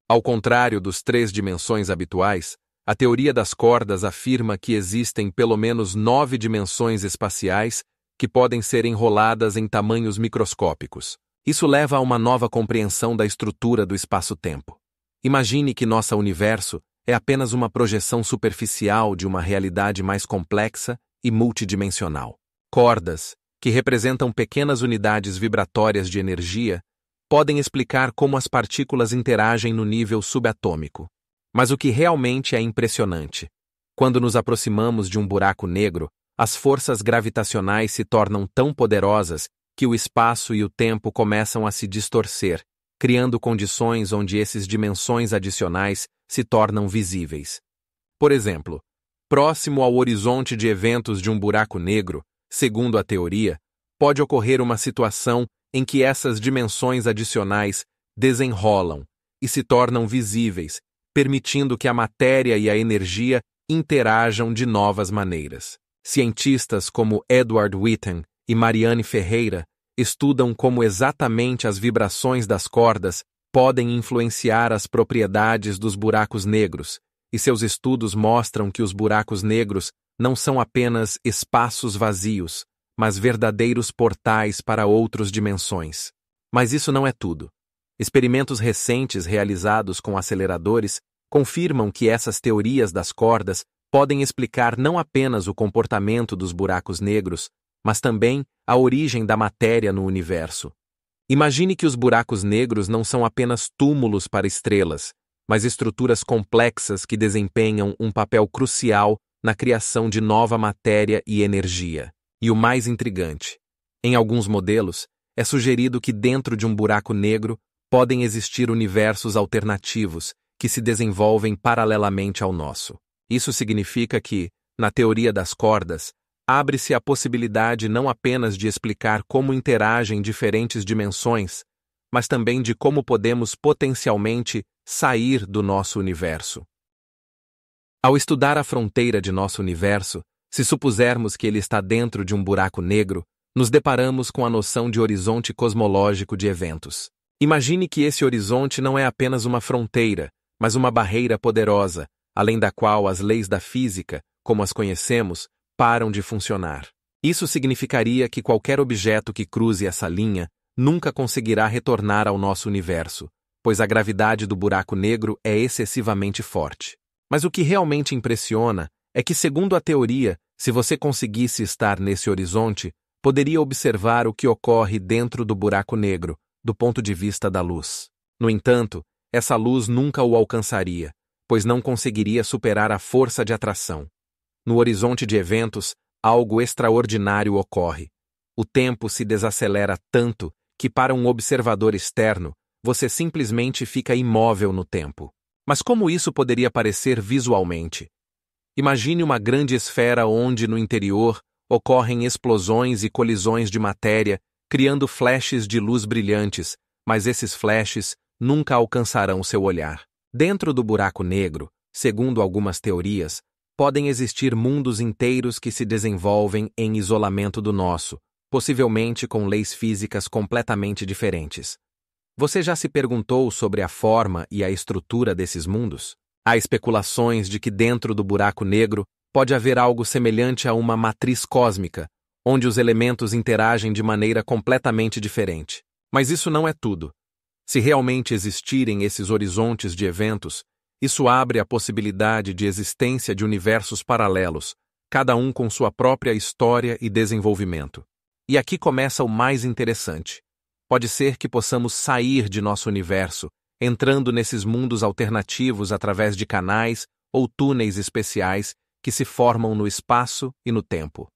Ao contrário dos 3 dimensões habituais, a teoria das cordas afirma que existem pelo menos 9 dimensões espaciais que podem ser enroladas em tamanhos microscópicos. Isso leva a uma nova compreensão da estrutura do espaço-tempo. Imagine que nosso universo é apenas uma projeção superficial de uma realidade mais complexa e multidimensional. Cordas, que representam pequenas unidades vibratórias de energia, podem explicar como as partículas interagem no nível subatômico. Mas o que realmente é impressionante: quando nos aproximamos de um buraco negro, as forças gravitacionais se tornam tão poderosas que o espaço e o tempo começam a se distorcer, criando condições onde essas dimensões adicionais se tornam visíveis. Por exemplo, próximo ao horizonte de eventos de um buraco negro, segundo a teoria, pode ocorrer uma situação em que essas dimensões adicionais desenrolam e se tornam visíveis, permitindo que a matéria e a energia interajam de novas maneiras. Cientistas como Edward Witten e Mariane Ferreira estudam como exatamente as vibrações das cordas podem influenciar as propriedades dos buracos negros, e seus estudos mostram que os buracos negros não são apenas espaços vazios, mas verdadeiros portais para outras dimensões. Mas isso não é tudo. Experimentos recentes realizados com aceleradores confirmam que essas teorias das cordas podem explicar não apenas o comportamento dos buracos negros, mas também a origem da matéria no universo. Imagine que os buracos negros não são apenas túmulos para estrelas, mas estruturas complexas que desempenham um papel crucial na criação de nova matéria e energia. E o mais intrigante, em alguns modelos, é sugerido que dentro de um buraco negro podem existir universos alternativos que se desenvolvem paralelamente ao nosso. Isso significa que, na teoria das cordas, abre-se a possibilidade não apenas de explicar como interagem diferentes dimensões, mas também de como podemos potencialmente sair do nosso universo. Ao estudar a fronteira de nosso universo, se supusermos que ele está dentro de um buraco negro, nos deparamos com a noção de horizonte cosmológico de eventos. Imagine que esse horizonte não é apenas uma fronteira, mas uma barreira poderosa, além da qual as leis da física, como as conhecemos, param de funcionar. Isso significaria que qualquer objeto que cruze essa linha nunca conseguirá retornar ao nosso universo, pois a gravidade do buraco negro é excessivamente forte. Mas o que realmente impressiona é que, segundo a teoria, se você conseguisse estar nesse horizonte, poderia observar o que ocorre dentro do buraco negro, do ponto de vista da luz. No entanto, essa luz nunca o alcançaria, pois não conseguiria superar a força de atração. No horizonte de eventos, algo extraordinário ocorre. O tempo se desacelera tanto que, para um observador externo, você simplesmente fica imóvel no tempo. Mas como isso poderia parecer visualmente? Imagine uma grande esfera onde, no interior, ocorrem explosões e colisões de matéria, criando flashes de luz brilhantes, mas esses flashes nunca alcançarão seu olhar. Dentro do buraco negro, segundo algumas teorias, podem existir mundos inteiros que se desenvolvem em isolamento do nosso, possivelmente com leis físicas completamente diferentes. Você já se perguntou sobre a forma e a estrutura desses mundos? Há especulações de que dentro do buraco negro pode haver algo semelhante a uma matriz cósmica, onde os elementos interagem de maneira completamente diferente. Mas isso não é tudo. Se realmente existirem esses horizontes de eventos, isso abre a possibilidade de existência de universos paralelos, cada um com sua própria história e desenvolvimento. E aqui começa o mais interessante. Pode ser que possamos sair de nosso universo, entrando nesses mundos alternativos através de canais ou túneis especiais que se formam no espaço e no tempo.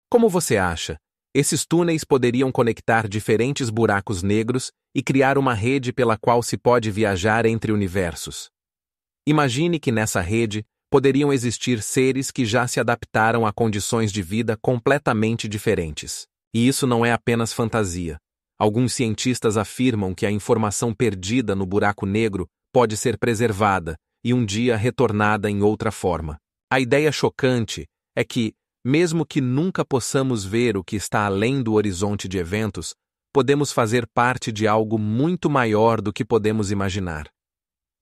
Como você acha? Esses túneis poderiam conectar diferentes buracos negros e criar uma rede pela qual se pode viajar entre universos. Imagine que nessa rede poderiam existir seres que já se adaptaram a condições de vida completamente diferentes. E isso não é apenas fantasia. Alguns cientistas afirmam que a informação perdida no buraco negro pode ser preservada e um dia retornada em outra forma. A ideia chocante é que, mesmo que nunca possamos ver o que está além do horizonte de eventos, podemos fazer parte de algo muito maior do que podemos imaginar.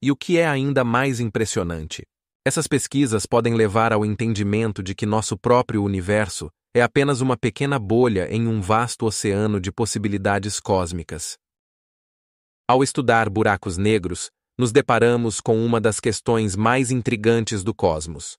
E o que é ainda mais impressionante? Essas pesquisas podem levar ao entendimento de que nosso próprio universo é apenas uma pequena bolha em um vasto oceano de possibilidades cósmicas. Ao estudar buracos negros, nos deparamos com uma das questões mais intrigantes do cosmos.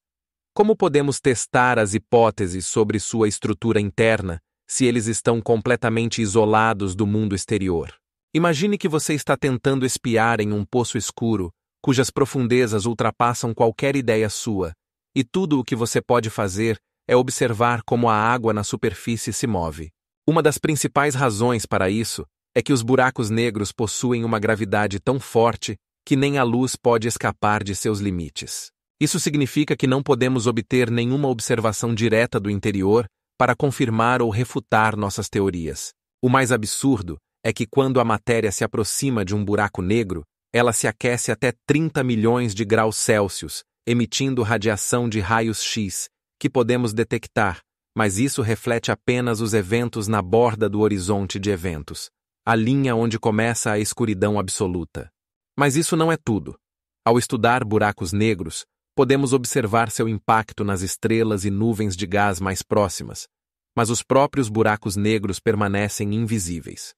Como podemos testar as hipóteses sobre sua estrutura interna se eles estão completamente isolados do mundo exterior? Imagine que você está tentando espiar em um poço escuro, cujas profundezas ultrapassam qualquer ideia sua, e tudo o que você pode fazer é observar como a água na superfície se move. Uma das principais razões para isso é que os buracos negros possuem uma gravidade tão forte que nem a luz pode escapar de seus limites. Isso significa que não podemos obter nenhuma observação direta do interior para confirmar ou refutar nossas teorias. O mais absurdo é que quando a matéria se aproxima de um buraco negro, ela se aquece até 30 milhões de graus Celsius, emitindo radiação de raios X, que podemos detectar, mas isso reflete apenas os eventos na borda do horizonte de eventos, a linha onde começa a escuridão absoluta. Mas isso não é tudo. Ao estudar buracos negros, podemos observar seu impacto nas estrelas e nuvens de gás mais próximas, mas os próprios buracos negros permanecem invisíveis.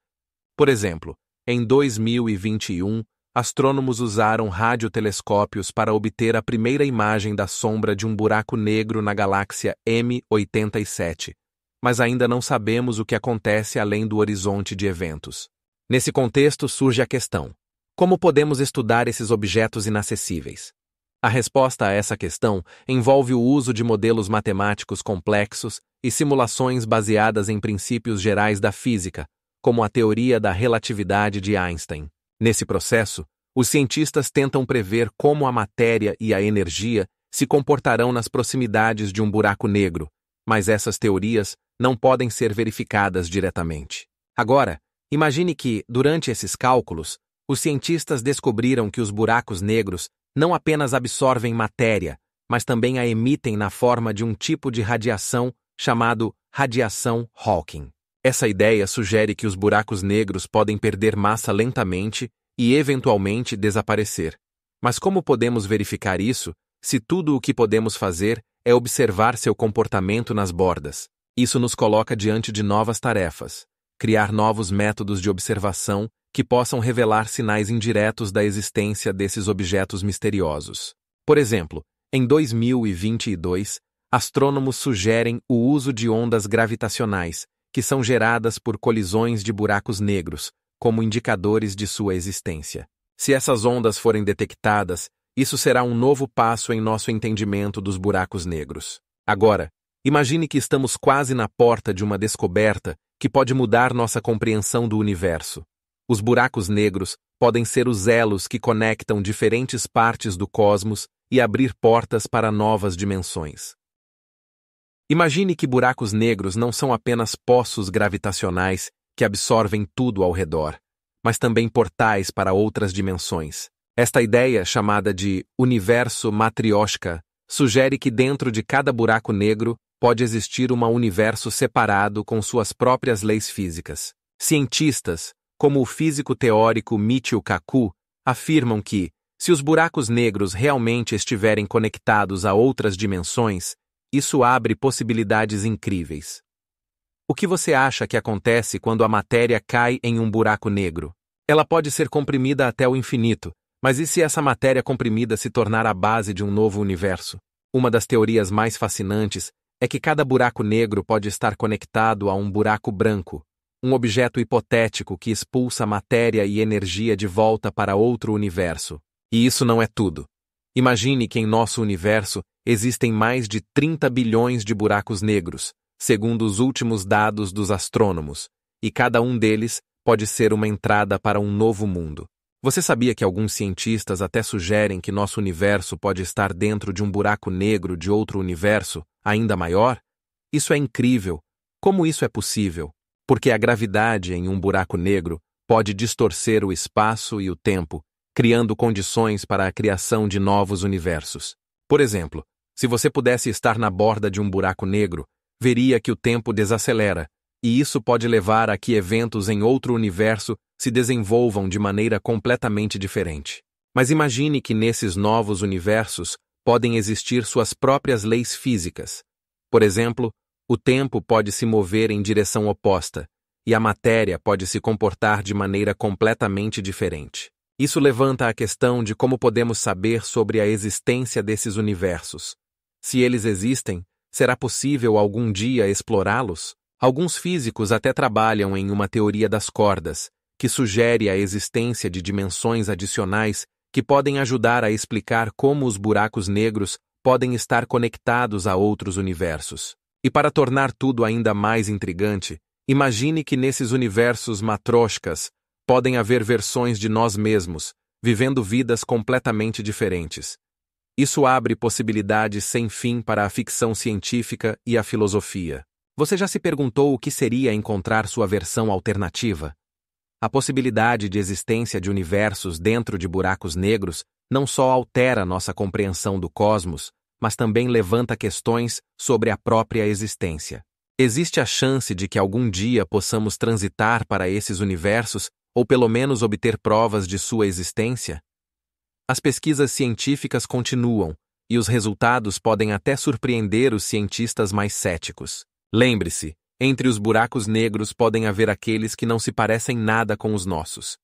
Por exemplo, em 2021, astrônomos usaram radiotelescópios para obter a primeira imagem da sombra de um buraco negro na galáxia M87, mas ainda não sabemos o que acontece além do horizonte de eventos. Nesse contexto surge a questão: como podemos estudar esses objetos inacessíveis? A resposta a essa questão envolve o uso de modelos matemáticos complexos e simulações baseadas em princípios gerais da física, como a teoria da relatividade de Einstein. Nesse processo, os cientistas tentam prever como a matéria e a energia se comportarão nas proximidades de um buraco negro, mas essas teorias não podem ser verificadas diretamente. Agora, imagine que, durante esses cálculos, os cientistas descobriram que os buracos negros não apenas absorvem matéria, mas também a emitem na forma de um tipo de radiação chamado radiação Hawking. Essa ideia sugere que os buracos negros podem perder massa lentamente e eventualmente desaparecer. Mas como podemos verificar isso se tudo o que podemos fazer é observar seu comportamento nas bordas? Isso nos coloca diante de novas tarefas: criar novos métodos de observação que possam revelar sinais indiretos da existência desses objetos misteriosos. Por exemplo, em 2022, astrônomos sugerem o uso de ondas gravitacionais, que são geradas por colisões de buracos negros, como indicadores de sua existência. Se essas ondas forem detectadas, isso será um novo passo em nosso entendimento dos buracos negros. Agora, imagine que estamos quase na porta de uma descoberta que pode mudar nossa compreensão do universo. Os buracos negros podem ser os elos que conectam diferentes partes do cosmos e abrir portas para novas dimensões. Imagine que buracos negros não são apenas poços gravitacionais que absorvem tudo ao redor, mas também portais para outras dimensões. Esta ideia, chamada de universo matrioshka, sugere que dentro de cada buraco negro pode existir um universo separado com suas próprias leis físicas. Cientistas, como o físico teórico Michio Kaku, afirmam que, se os buracos negros realmente estiverem conectados a outras dimensões, isso abre possibilidades incríveis. O que você acha que acontece quando a matéria cai em um buraco negro? Ela pode ser comprimida até o infinito, mas e se essa matéria comprimida se tornar a base de um novo universo? Uma das teorias mais fascinantes é que cada buraco negro pode estar conectado a um buraco branco, um objeto hipotético que expulsa matéria e energia de volta para outro universo. E isso não é tudo. Imagine que em nosso universo existem mais de 30 bilhões de buracos negros, segundo os últimos dados dos astrônomos, e cada um deles pode ser uma entrada para um novo mundo. Você sabia que alguns cientistas até sugerem que nosso universo pode estar dentro de um buraco negro de outro universo, ainda maior? Isso é incrível. Como isso é possível? Porque a gravidade em um buraco negro pode distorcer o espaço e o tempo, criando condições para a criação de novos universos. Por exemplo, se você pudesse estar na borda de um buraco negro, veria que o tempo desacelera, e isso pode levar a que eventos em outro universo se desenvolvam de maneira completamente diferente. Mas imagine que nesses novos universos podem existir suas próprias leis físicas. Por exemplo, o tempo pode se mover em direção oposta, e a matéria pode se comportar de maneira completamente diferente. Isso levanta a questão de como podemos saber sobre a existência desses universos. Se eles existem, será possível algum dia explorá-los? Alguns físicos até trabalham em uma teoria das cordas, que sugere a existência de dimensões adicionais que podem ajudar a explicar como os buracos negros podem estar conectados a outros universos. E para tornar tudo ainda mais intrigante, imagine que nesses universos matrioshkas podem haver versões de nós mesmos, vivendo vidas completamente diferentes. Isso abre possibilidades sem fim para a ficção científica e a filosofia. Você já se perguntou o que seria encontrar sua versão alternativa? A possibilidade de existência de universos dentro de buracos negros não só altera nossa compreensão do cosmos, mas também levanta questões sobre a própria existência. Existe a chance de que algum dia possamos transitar para esses universos ou pelo menos obter provas de sua existência? As pesquisas científicas continuam, e os resultados podem até surpreender os cientistas mais céticos. Lembre-se, entre os buracos negros podem haver aqueles que não se parecem nada com os nossos.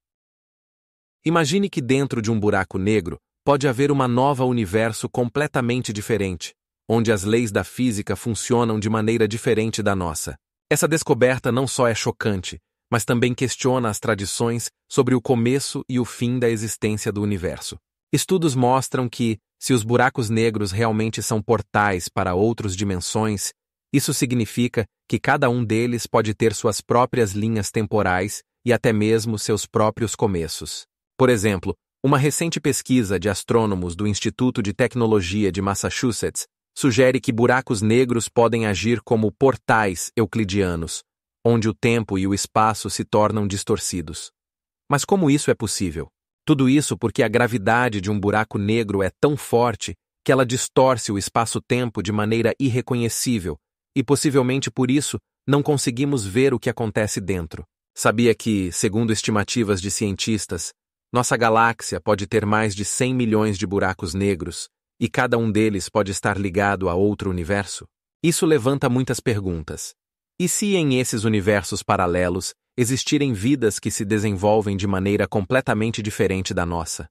Imagine que dentro de um buraco negro pode haver uma nova universo completamente diferente, onde as leis da física funcionam de maneira diferente da nossa. Essa descoberta não só é chocante, mas também questiona as tradições sobre o começo e o fim da existência do universo. Estudos mostram que, se os buracos negros realmente são portais para outras dimensões, isso significa que cada um deles pode ter suas próprias linhas temporais e até mesmo seus próprios começos. Por exemplo, uma recente pesquisa de astrônomos do Instituto de Tecnologia de Massachusetts sugere que buracos negros podem agir como portais euclidianos, onde o tempo e o espaço se tornam distorcidos. Mas como isso é possível? Tudo isso porque a gravidade de um buraco negro é tão forte que ela distorce o espaço-tempo de maneira irreconhecível, e possivelmente por isso não conseguimos ver o que acontece dentro. Sabia que, segundo estimativas de cientistas, nossa galáxia pode ter mais de 100 milhões de buracos negros, e cada um deles pode estar ligado a outro universo? Isso levanta muitas perguntas. E se em esses universos paralelos existirem vidas que se desenvolvem de maneira completamente diferente da nossa?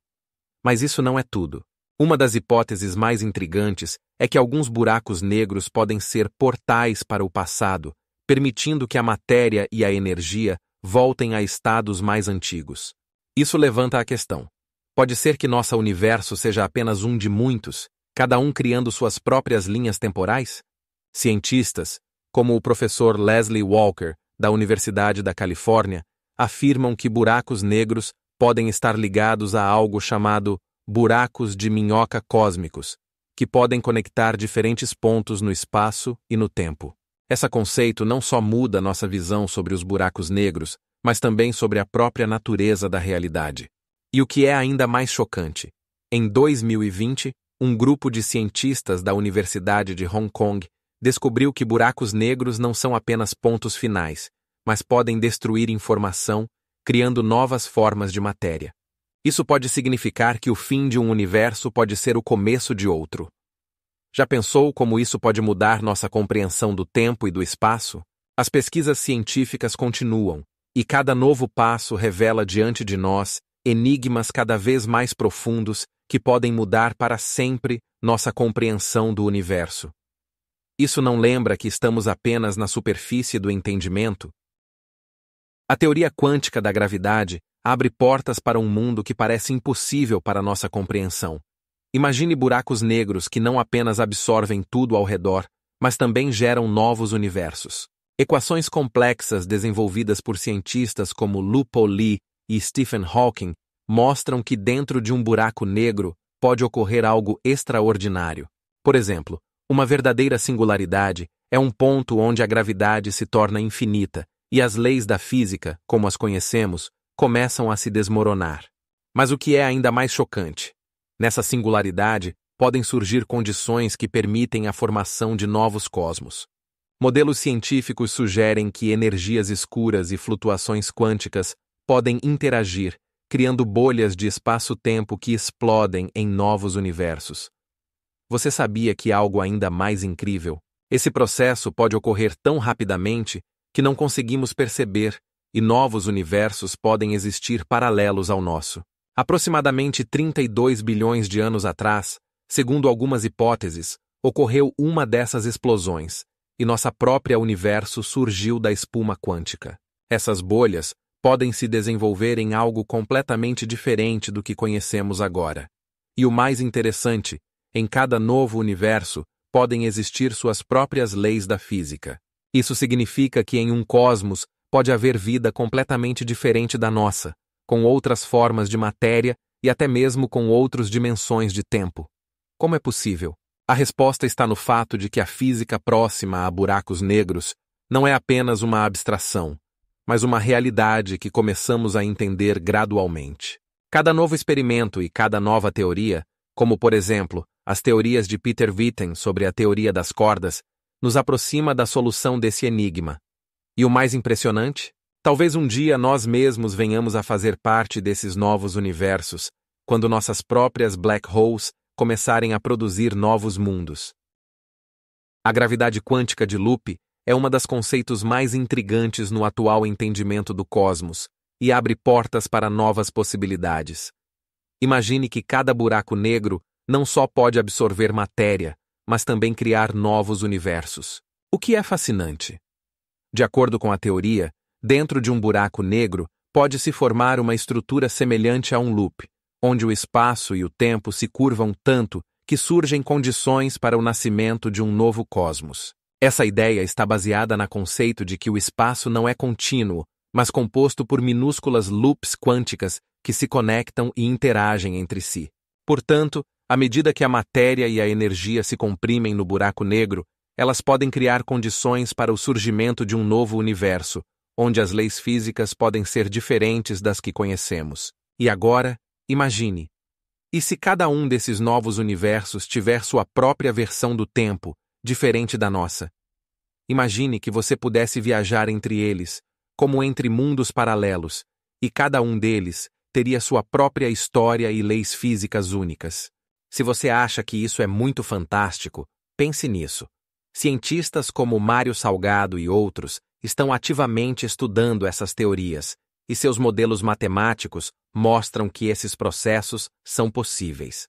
Mas isso não é tudo. Uma das hipóteses mais intrigantes é que alguns buracos negros podem ser portais para o passado, permitindo que a matéria e a energia voltem a estados mais antigos. Isso levanta a questão: pode ser que nosso universo seja apenas um de muitos, cada um criando suas próprias linhas temporais? Cientistas, como o professor Leslie Walker, da Universidade da Califórnia, afirmam que buracos negros podem estar ligados a algo chamado buracos de minhoca cósmicos, que podem conectar diferentes pontos no espaço e no tempo. Esse conceito não só muda nossa visão sobre os buracos negros, mas também sobre a própria natureza da realidade. E o que é ainda mais chocante, em 2020, um grupo de cientistas da Universidade de Hong Kong descobriu que buracos negros não são apenas pontos finais, mas podem destruir informação, criando novas formas de matéria. Isso pode significar que o fim de um universo pode ser o começo de outro. Já pensou como isso pode mudar nossa compreensão do tempo e do espaço? As pesquisas científicas continuam, e cada novo passo revela diante de nós enigmas cada vez mais profundos que podem mudar para sempre nossa compreensão do universo. Isso não lembra que estamos apenas na superfície do entendimento? A teoria quântica da gravidade abre portas para um mundo que parece impossível para nossa compreensão. Imagine buracos negros que não apenas absorvem tudo ao redor, mas também geram novos universos. Equações complexas desenvolvidas por cientistas como Lou Pauli e Stephen Hawking mostram que dentro de um buraco negro pode ocorrer algo extraordinário. Por exemplo, uma verdadeira singularidade é um ponto onde a gravidade se torna infinita e as leis da física, como as conhecemos, começam a se desmoronar. Mas o que é ainda mais chocante? Nessa singularidade, podem surgir condições que permitem a formação de novos cosmos. Modelos científicos sugerem que energias escuras e flutuações quânticas podem interagir, criando bolhas de espaço-tempo que explodem em novos universos. Você sabia que algo ainda mais incrível? Esse processo pode ocorrer tão rapidamente que não conseguimos perceber, e novos universos podem existir paralelos ao nosso. Aproximadamente 32 bilhões de anos atrás, segundo algumas hipóteses, ocorreu uma dessas explosões, e nossa própria universo surgiu da espuma quântica. Essas bolhas podem se desenvolver em algo completamente diferente do que conhecemos agora. E o mais interessante, em cada novo universo podem existir suas próprias leis da física. Isso significa que em um cosmos pode haver vida completamente diferente da nossa, com outras formas de matéria e até mesmo com outras dimensões de tempo. Como é possível? A resposta está no fato de que a física próxima a buracos negros não é apenas uma abstração, mas uma realidade que começamos a entender gradualmente. Cada novo experimento e cada nova teoria, como por exemplo, as teorias de Peter Witten sobre a teoria das cordas, nos aproxima da solução desse enigma. E o mais impressionante? Talvez um dia nós mesmos venhamos a fazer parte desses novos universos, quando nossas próprias black holes começarem a produzir novos mundos. A gravidade quântica de loop é uma das conceitos mais intrigantes no atual entendimento do cosmos e abre portas para novas possibilidades. Imagine que cada buraco negro não só pode absorver matéria, mas também criar novos universos. O que é fascinante? De acordo com a teoria, dentro de um buraco negro pode-se formar uma estrutura semelhante a um loop, onde o espaço e o tempo se curvam tanto que surgem condições para o nascimento de um novo cosmos. Essa ideia está baseada no conceito de que o espaço não é contínuo, mas composto por minúsculas loops quânticas que se conectam e interagem entre si. Portanto, à medida que a matéria e a energia se comprimem no buraco negro, elas podem criar condições para o surgimento de um novo universo, onde as leis físicas podem ser diferentes das que conhecemos. E agora, imagine. E se cada um desses novos universos tiver sua própria versão do tempo, diferente da nossa? Imagine que você pudesse viajar entre eles, como entre mundos paralelos, e cada um deles teria sua própria história e leis físicas únicas. Se você acha que isso é muito fantástico, pense nisso. Cientistas como Mário Salgado e outros estão ativamente estudando essas teorias, e seus modelos matemáticos mostram que esses processos são possíveis.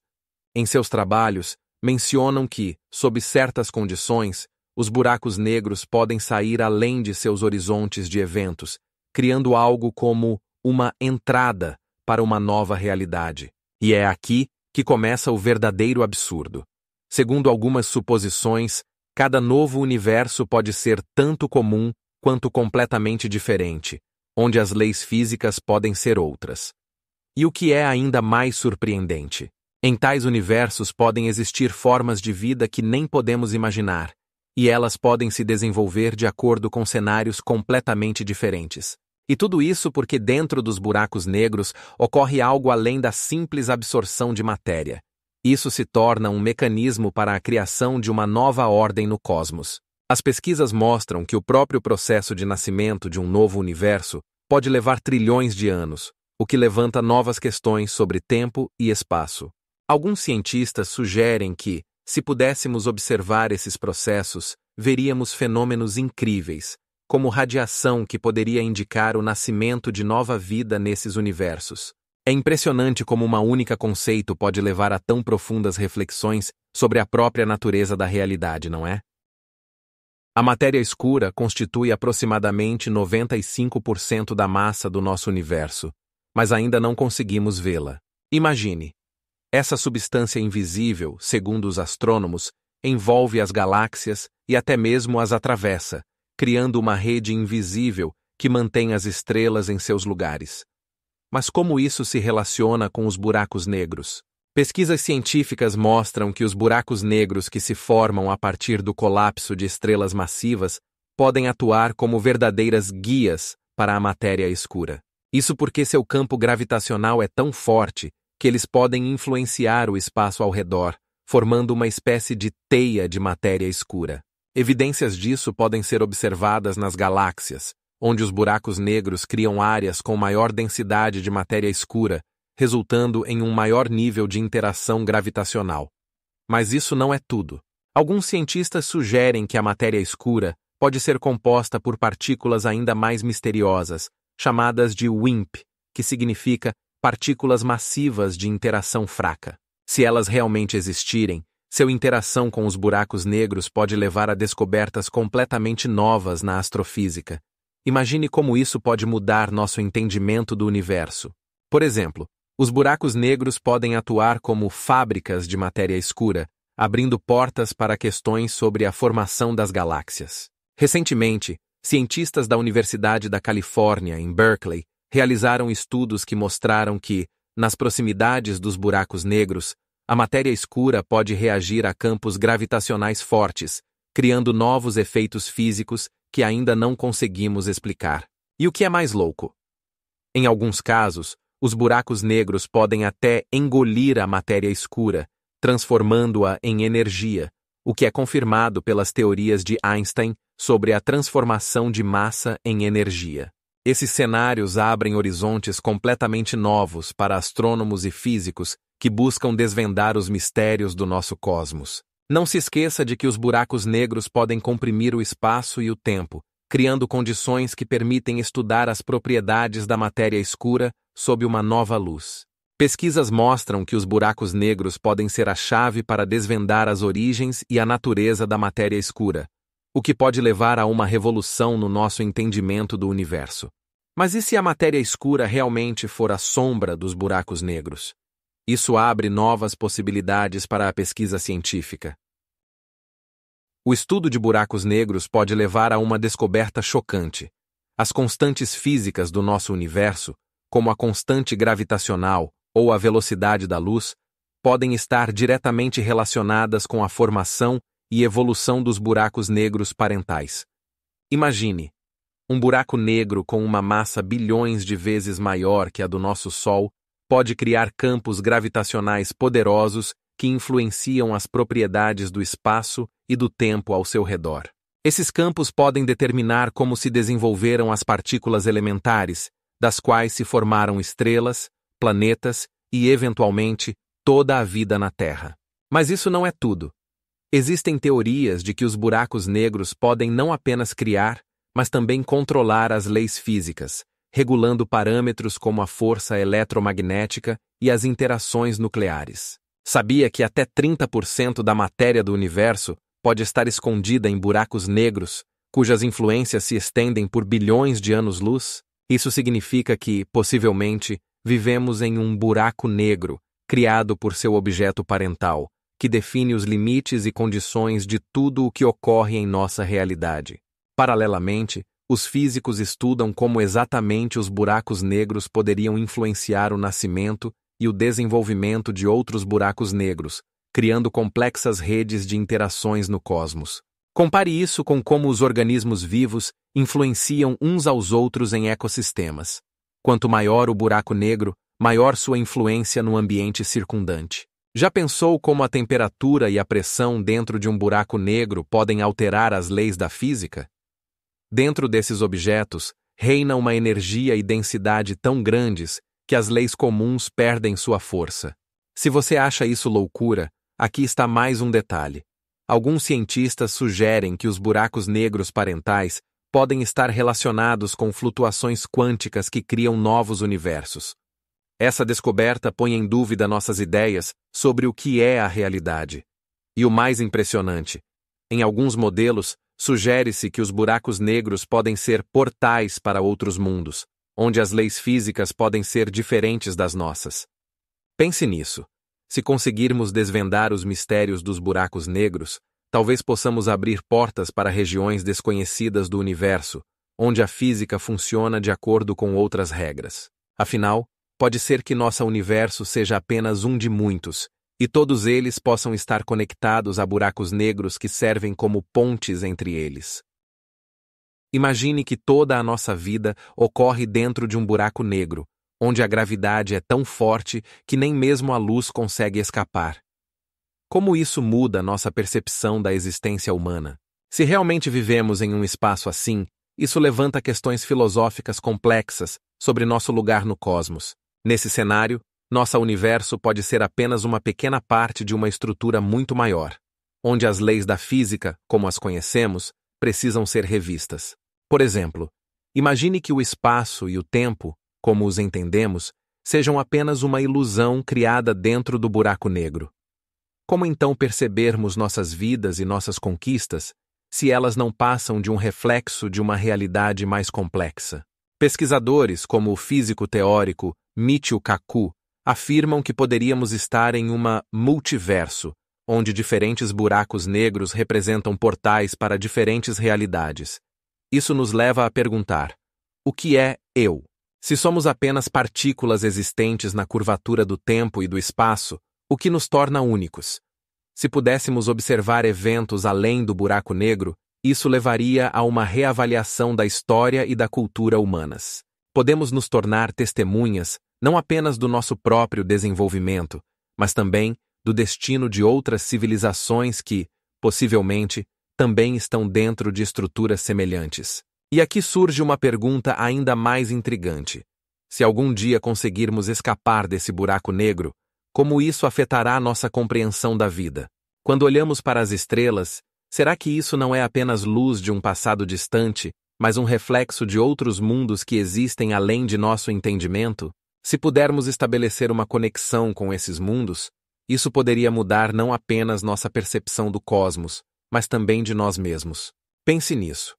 Em seus trabalhos, mencionam que, sob certas condições, os buracos negros podem sair além de seus horizontes de eventos, criando algo como uma entrada para uma nova realidade. E é aqui que começa o verdadeiro absurdo. Segundo algumas suposições, cada novo universo pode ser tanto comum quanto completamente diferente, onde as leis físicas podem ser outras. E o que é ainda mais surpreendente? Em tais universos podem existir formas de vida que nem podemos imaginar, e elas podem se desenvolver de acordo com cenários completamente diferentes. E tudo isso porque dentro dos buracos negros ocorre algo além da simples absorção de matéria. Isso se torna um mecanismo para a criação de uma nova ordem no cosmos. As pesquisas mostram que o próprio processo de nascimento de um novo universo pode levar trilhões de anos, o que levanta novas questões sobre tempo e espaço. Alguns cientistas sugerem que, se pudéssemos observar esses processos, veríamos fenômenos incríveis, como radiação que poderia indicar o nascimento de nova vida nesses universos. É impressionante como uma única conceito pode levar a tão profundas reflexões sobre a própria natureza da realidade, não é? A matéria escura constitui aproximadamente 95% da massa do nosso universo, mas ainda não conseguimos vê-la. Imagine. Essa substância invisível, segundo os astrônomos, envolve as galáxias e até mesmo as atravessa, criando uma rede invisível que mantém as estrelas em seus lugares. Mas como isso se relaciona com os buracos negros? Pesquisas científicas mostram que os buracos negros que se formam a partir do colapso de estrelas massivas podem atuar como verdadeiras guias para a matéria escura. Isso porque seu campo gravitacional é tão forte que eles podem influenciar o espaço ao redor, formando uma espécie de teia de matéria escura. Evidências disso podem ser observadas nas galáxias, onde os buracos negros criam áreas com maior densidade de matéria escura, resultando em um maior nível de interação gravitacional. Mas isso não é tudo. Alguns cientistas sugerem que a matéria escura pode ser composta por partículas ainda mais misteriosas, chamadas de WIMP, que significa partículas massivas de interação fraca. Se elas realmente existirem, sua interação com os buracos negros pode levar a descobertas completamente novas na astrofísica. Imagine como isso pode mudar nosso entendimento do universo. Por exemplo, os buracos negros podem atuar como fábricas de matéria escura, abrindo portas para questões sobre a formação das galáxias. Recentemente, cientistas da Universidade da Califórnia, em Berkeley, realizaram estudos que mostraram que, nas proximidades dos buracos negros, a matéria escura pode reagir a campos gravitacionais fortes, criando novos efeitos físicos que ainda não conseguimos explicar. E o que é mais louco? Em alguns casos, os buracos negros podem até engolir a matéria escura, transformando-a em energia, o que é confirmado pelas teorias de Einstein sobre a transformação de massa em energia. Esses cenários abrem horizontes completamente novos para astrônomos e físicos que buscam desvendar os mistérios do nosso cosmos. Não se esqueça de que os buracos negros podem comprimir o espaço e o tempo, criando condições que permitem estudar as propriedades da matéria escura sob uma nova luz. Pesquisas mostram que os buracos negros podem ser a chave para desvendar as origens e a natureza da matéria escura, o que pode levar a uma revolução no nosso entendimento do universo. Mas e se a matéria escura realmente for a sombra dos buracos negros? Isso abre novas possibilidades para a pesquisa científica. O estudo de buracos negros pode levar a uma descoberta chocante. As constantes físicas do nosso universo, como a constante gravitacional ou a velocidade da luz, podem estar diretamente relacionadas com a formação e evolução dos buracos negros parentais. Imagine, um buraco negro com uma massa bilhões de vezes maior que a do nosso Sol pode criar campos gravitacionais poderosos que influenciam as propriedades do espaço e do tempo ao seu redor. Esses campos podem determinar como se desenvolveram as partículas elementares, das quais se formaram estrelas, planetas e, eventualmente, toda a vida na Terra. Mas isso não é tudo. Existem teorias de que os buracos negros podem não apenas criar, mas também controlar as leis físicas, regulando parâmetros como a força eletromagnética e as interações nucleares. Sabia que até 30% da matéria do universo pode estar escondida em buracos negros, cujas influências se estendem por bilhões de anos-luz? Isso significa que, possivelmente, vivemos em um buraco negro, criado por seu objeto parental, que define os limites e condições de tudo o que ocorre em nossa realidade. Paralelamente, os físicos estudam como exatamente os buracos negros poderiam influenciar o nascimento e o desenvolvimento de outros buracos negros, criando complexas redes de interações no cosmos. Compare isso com como os organismos vivos influenciam uns aos outros em ecossistemas. Quanto maior o buraco negro, maior sua influência no ambiente circundante. Já pensou como a temperatura e a pressão dentro de um buraco negro podem alterar as leis da física? Dentro desses objetos, reina uma energia e densidade tão grandes que as leis comuns perdem sua força. Se você acha isso loucura, aqui está mais um detalhe. Alguns cientistas sugerem que os buracos negros parentais podem estar relacionados com flutuações quânticas que criam novos universos. Essa descoberta põe em dúvida nossas ideias sobre o que é a realidade. E o mais impressionante, em alguns modelos, sugere-se que os buracos negros podem ser portais para outros mundos, onde as leis físicas podem ser diferentes das nossas. Pense nisso. Se conseguirmos desvendar os mistérios dos buracos negros, talvez possamos abrir portas para regiões desconhecidas do universo, onde a física funciona de acordo com outras regras. Afinal, pode ser que nosso universo seja apenas um de muitos, e todos eles possam estar conectados a buracos negros que servem como pontes entre eles. Imagine que toda a nossa vida ocorre dentro de um buraco negro, onde a gravidade é tão forte que nem mesmo a luz consegue escapar. Como isso muda nossa percepção da existência humana? Se realmente vivemos em um espaço assim, isso levanta questões filosóficas complexas sobre nosso lugar no cosmos. Nesse cenário, nosso universo pode ser apenas uma pequena parte de uma estrutura muito maior, onde as leis da física, como as conhecemos, precisam ser revistas. Por exemplo, imagine que o espaço e o tempo, como os entendemos, sejam apenas uma ilusão criada dentro do buraco negro. Como então percebermos nossas vidas e nossas conquistas, se elas não passam de um reflexo de uma realidade mais complexa? Pesquisadores como o físico teórico Michio Kaku afirmam que poderíamos estar em uma multiverso, onde diferentes buracos negros representam portais para diferentes realidades. Isso nos leva a perguntar: o que é eu? Se somos apenas partículas existentes na curvatura do tempo e do espaço, o que nos torna únicos? Se pudéssemos observar eventos além do buraco negro, isso levaria a uma reavaliação da história e da cultura humanas. Podemos nos tornar testemunhas não apenas do nosso próprio desenvolvimento, mas também do destino de outras civilizações que, possivelmente, também estão dentro de estruturas semelhantes. E aqui surge uma pergunta ainda mais intrigante. Se algum dia conseguirmos escapar desse buraco negro, como isso afetará nossa compreensão da vida? Quando olhamos para as estrelas, será que isso não é apenas luz de um passado distante, mas um reflexo de outros mundos que existem além de nosso entendimento? Se pudermos estabelecer uma conexão com esses mundos, isso poderia mudar não apenas nossa percepção do cosmos, mas também de nós mesmos. Pense nisso.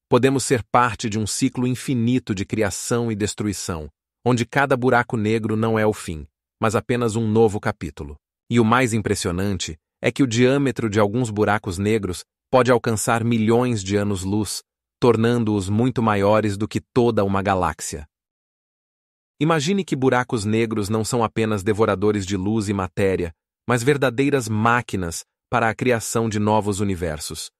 Podemos ser parte de um ciclo infinito de criação e destruição, onde cada buraco negro não é o fim, mas apenas um novo capítulo. E o mais impressionante é que o diâmetro de alguns buracos negros pode alcançar milhões de anos-luz, tornando-os muito maiores do que toda uma galáxia. Imagine que buracos negros não são apenas devoradores de luz e matéria, mas verdadeiras máquinas para a criação de novos universos.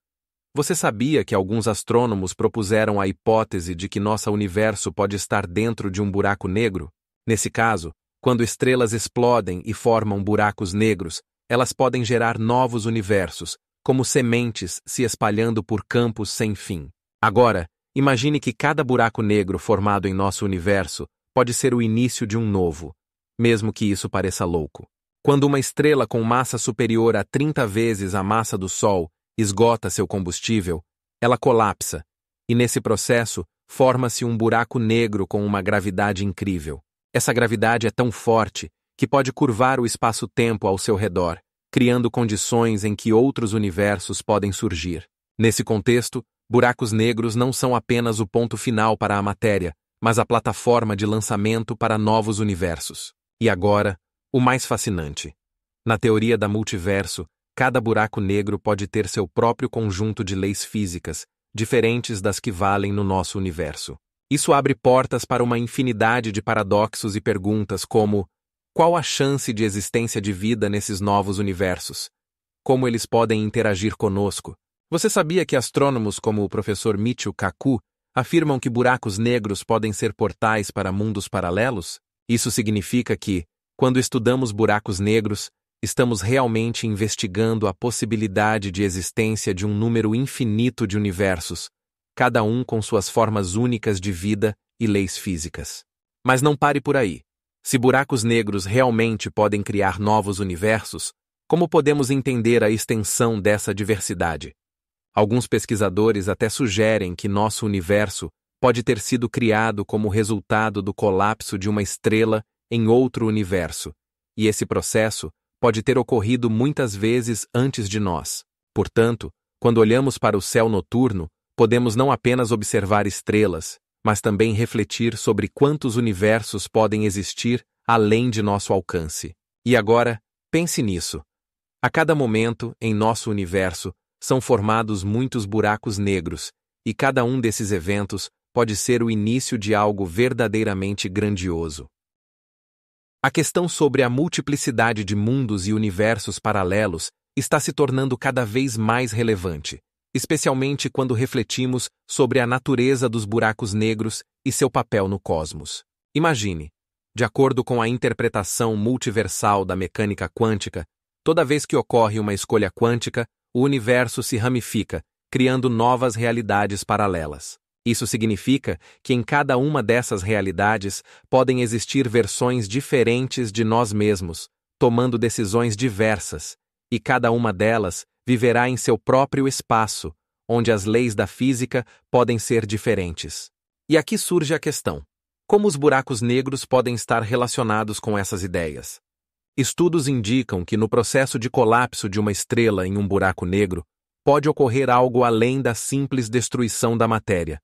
Você sabia que alguns astrônomos propuseram a hipótese de que nosso universo pode estar dentro de um buraco negro? Nesse caso, quando estrelas explodem e formam buracos negros, elas podem gerar novos universos, como sementes se espalhando por campos sem fim. Agora, imagine que cada buraco negro formado em nosso universo pode ser o início de um novo, mesmo que isso pareça louco. Quando uma estrela com massa superior a 30 vezes a massa do Sol esgota seu combustível, ela colapsa, e nesse processo forma-se um buraco negro com uma gravidade incrível. Essa gravidade é tão forte que pode curvar o espaço-tempo ao seu redor, criando condições em que outros universos podem surgir. Nesse contexto, buracos negros não são apenas o ponto final para a matéria, mas a plataforma de lançamento para novos universos. E agora, o mais fascinante. Na teoria da multiverso, cada buraco negro pode ter seu próprio conjunto de leis físicas, diferentes das que valem no nosso universo. Isso abre portas para uma infinidade de paradoxos e perguntas como: qual a chance de existência de vida nesses novos universos? Como eles podem interagir conosco? Você sabia que astrônomos como o professor Michio Kaku afirmam que buracos negros podem ser portais para mundos paralelos? Isso significa que, quando estudamos buracos negros, estamos realmente investigando a possibilidade de existência de um número infinito de universos, cada um com suas formas únicas de vida e leis físicas. Mas não pare por aí. Se buracos negros realmente podem criar novos universos, como podemos entender a extensão dessa diversidade? Alguns pesquisadores até sugerem que nosso universo pode ter sido criado como resultado do colapso de uma estrela em outro universo, e esse processo pode ter ocorrido muitas vezes antes de nós. Portanto, quando olhamos para o céu noturno, podemos não apenas observar estrelas, mas também refletir sobre quantos universos podem existir além de nosso alcance. E agora, pense nisso. A cada momento, em nosso universo, são formados muitos buracos negros, e cada um desses eventos pode ser o início de algo verdadeiramente grandioso. A questão sobre a multiplicidade de mundos e universos paralelos está se tornando cada vez mais relevante, especialmente quando refletimos sobre a natureza dos buracos negros e seu papel no cosmos. Imagine, de acordo com a interpretação multiversal da mecânica quântica, toda vez que ocorre uma escolha quântica, o universo se ramifica, criando novas realidades paralelas. Isso significa que em cada uma dessas realidades podem existir versões diferentes de nós mesmos, tomando decisões diversas, e cada uma delas viverá em seu próprio espaço, onde as leis da física podem ser diferentes. E aqui surge a questão: como os buracos negros podem estar relacionados com essas ideias? Estudos indicam que no processo de colapso de uma estrela em um buraco negro, pode ocorrer algo além da simples destruição da matéria.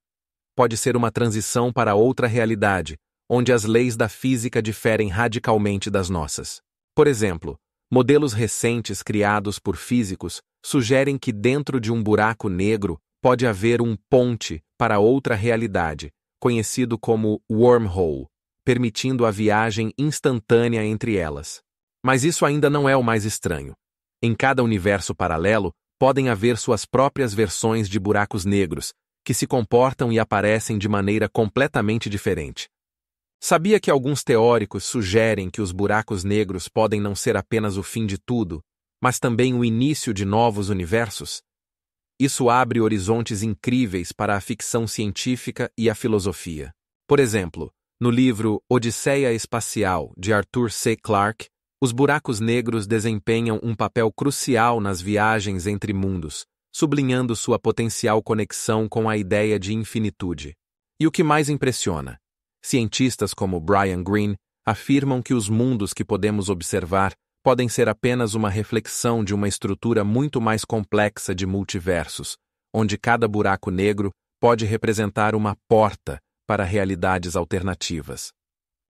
Pode ser uma transição para outra realidade, onde as leis da física diferem radicalmente das nossas. Por exemplo, modelos recentes criados por físicos sugerem que dentro de um buraco negro pode haver um ponte para outra realidade, conhecido como wormhole, permitindo a viagem instantânea entre elas. Mas isso ainda não é o mais estranho. Em cada universo paralelo, podem haver suas próprias versões de buracos negros, que se comportam e aparecem de maneira completamente diferente. Sabia que alguns teóricos sugerem que os buracos negros podem não ser apenas o fim de tudo, mas também o início de novos universos? Isso abre horizontes incríveis para a ficção científica e a filosofia. Por exemplo, no livro Odisseia Espacial, de Arthur C. Clarke, os buracos negros desempenham um papel crucial nas viagens entre mundos, sublinhando sua potencial conexão com a ideia de infinitude. E o que mais impressiona? Cientistas como Brian Greene afirmam que os mundos que podemos observar podem ser apenas uma reflexão de uma estrutura muito mais complexa de multiversos, onde cada buraco negro pode representar uma porta para realidades alternativas.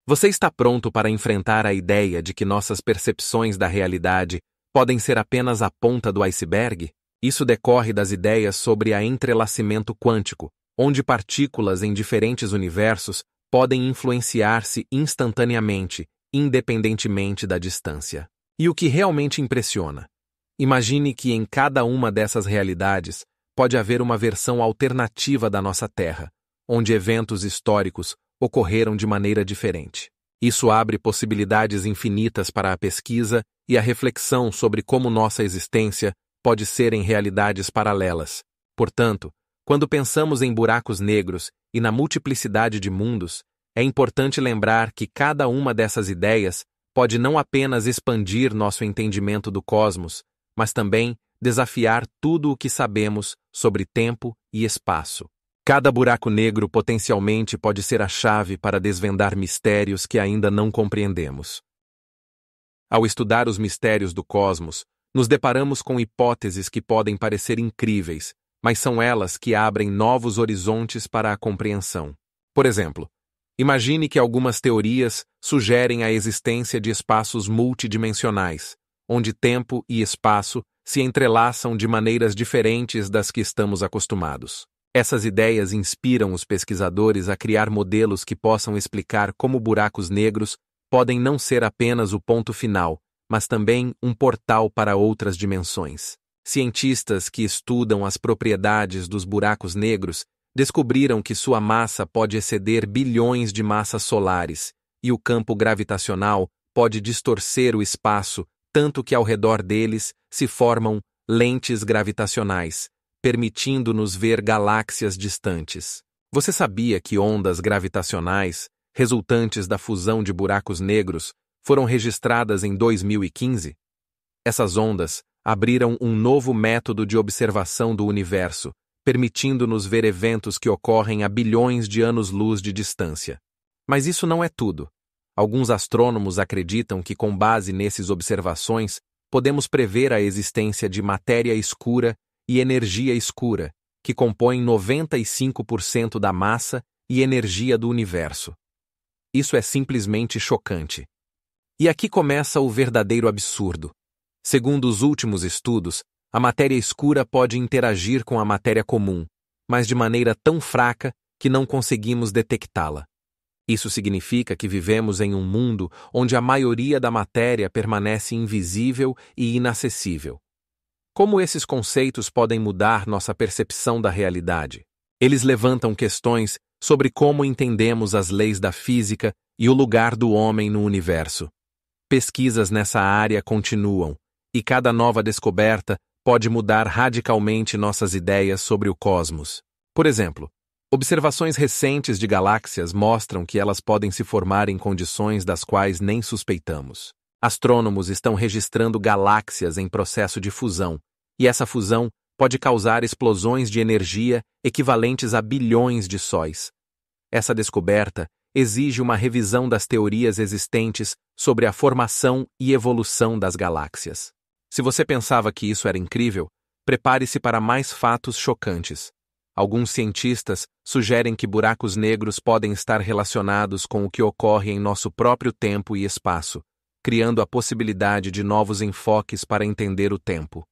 Você está pronto para enfrentar a ideia de que nossas percepções da realidade podem ser apenas a ponta do iceberg? Isso decorre das ideias sobre a entrelaçamento quântico, onde partículas em diferentes universos podem influenciar-se instantaneamente, independentemente da distância. E o que realmente impressiona? Imagine que em cada uma dessas realidades pode haver uma versão alternativa da nossa Terra, onde eventos históricos ocorreram de maneira diferente. Isso abre possibilidades infinitas para a pesquisa e a reflexão sobre como nossa existência pode ser em realidades paralelas. Portanto, quando pensamos em buracos negros e na multiplicidade de mundos, é importante lembrar que cada uma dessas ideias pode não apenas expandir nosso entendimento do cosmos, mas também desafiar tudo o que sabemos sobre tempo e espaço. Cada buraco negro potencialmente pode ser a chave para desvendar mistérios que ainda não compreendemos. Ao estudar os mistérios do cosmos, nos deparamos com hipóteses que podem parecer incríveis, mas são elas que abrem novos horizontes para a compreensão. Por exemplo, imagine que algumas teorias sugerem a existência de espaços multidimensionais, onde tempo e espaço se entrelaçam de maneiras diferentes das que estamos acostumados. Essas ideias inspiram os pesquisadores a criar modelos que possam explicar como buracos negros podem não ser apenas o ponto final, mas também um portal para outras dimensões. Cientistas que estudam as propriedades dos buracos negros descobriram que sua massa pode exceder bilhões de massas solares, e o campo gravitacional pode distorcer o espaço tanto que ao redor deles se formam lentes gravitacionais, permitindo-nos ver galáxias distantes. Você sabia que ondas gravitacionais, resultantes da fusão de buracos negros, foram registradas em 2015? Essas ondas abriram um novo método de observação do universo, permitindo-nos ver eventos que ocorrem a bilhões de anos-luz de distância. Mas isso não é tudo. Alguns astrônomos acreditam que, com base nessas observações, podemos prever a existência de matéria escura e energia escura, que compõem 95% da massa e energia do universo. Isso é simplesmente chocante. E aqui começa o verdadeiro absurdo. Segundo os últimos estudos, a matéria escura pode interagir com a matéria comum, mas de maneira tão fraca que não conseguimos detectá-la. Isso significa que vivemos em um mundo onde a maioria da matéria permanece invisível e inacessível. Como esses conceitos podem mudar nossa percepção da realidade? Eles levantam questões sobre como entendemos as leis da física e o lugar do homem no universo. Pesquisas nessa área continuam, e cada nova descoberta pode mudar radicalmente nossas ideias sobre o cosmos. Por exemplo, observações recentes de galáxias mostram que elas podem se formar em condições das quais nem suspeitamos. Astrônomos estão registrando galáxias em processo de fusão, e essa fusão pode causar explosões de energia equivalentes a bilhões de sóis. Essa descoberta exige uma revisão das teorias existentes sobre a formação e evolução das galáxias. Se você pensava que isso era incrível, prepare-se para mais fatos chocantes. Alguns cientistas sugerem que buracos negros podem estar relacionados com o que ocorre em nosso próprio tempo e espaço, criando a possibilidade de novos enfoques para entender o tempo.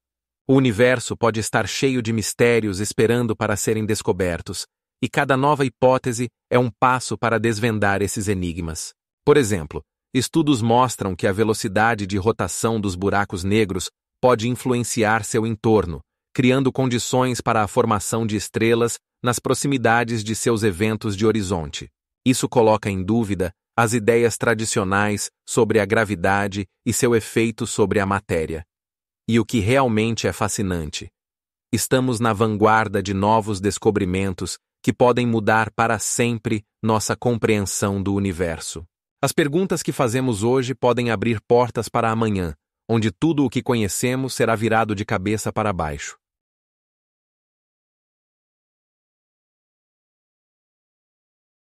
O universo pode estar cheio de mistérios esperando para serem descobertos, e cada nova hipótese é um passo para desvendar esses enigmas. Por exemplo, estudos mostram que a velocidade de rotação dos buracos negros pode influenciar seu entorno, criando condições para a formação de estrelas nas proximidades de seus eventos de horizonte. Isso coloca em dúvida as ideias tradicionais sobre a gravidade e seu efeito sobre a matéria. E o que realmente é fascinante Estamos na vanguarda de novos descobrimentos que podem mudar para sempre nossa compreensão do universo. As perguntas que fazemos hoje podem abrir portas para amanhã, onde tudo o que conhecemos será virado de cabeça para baixo.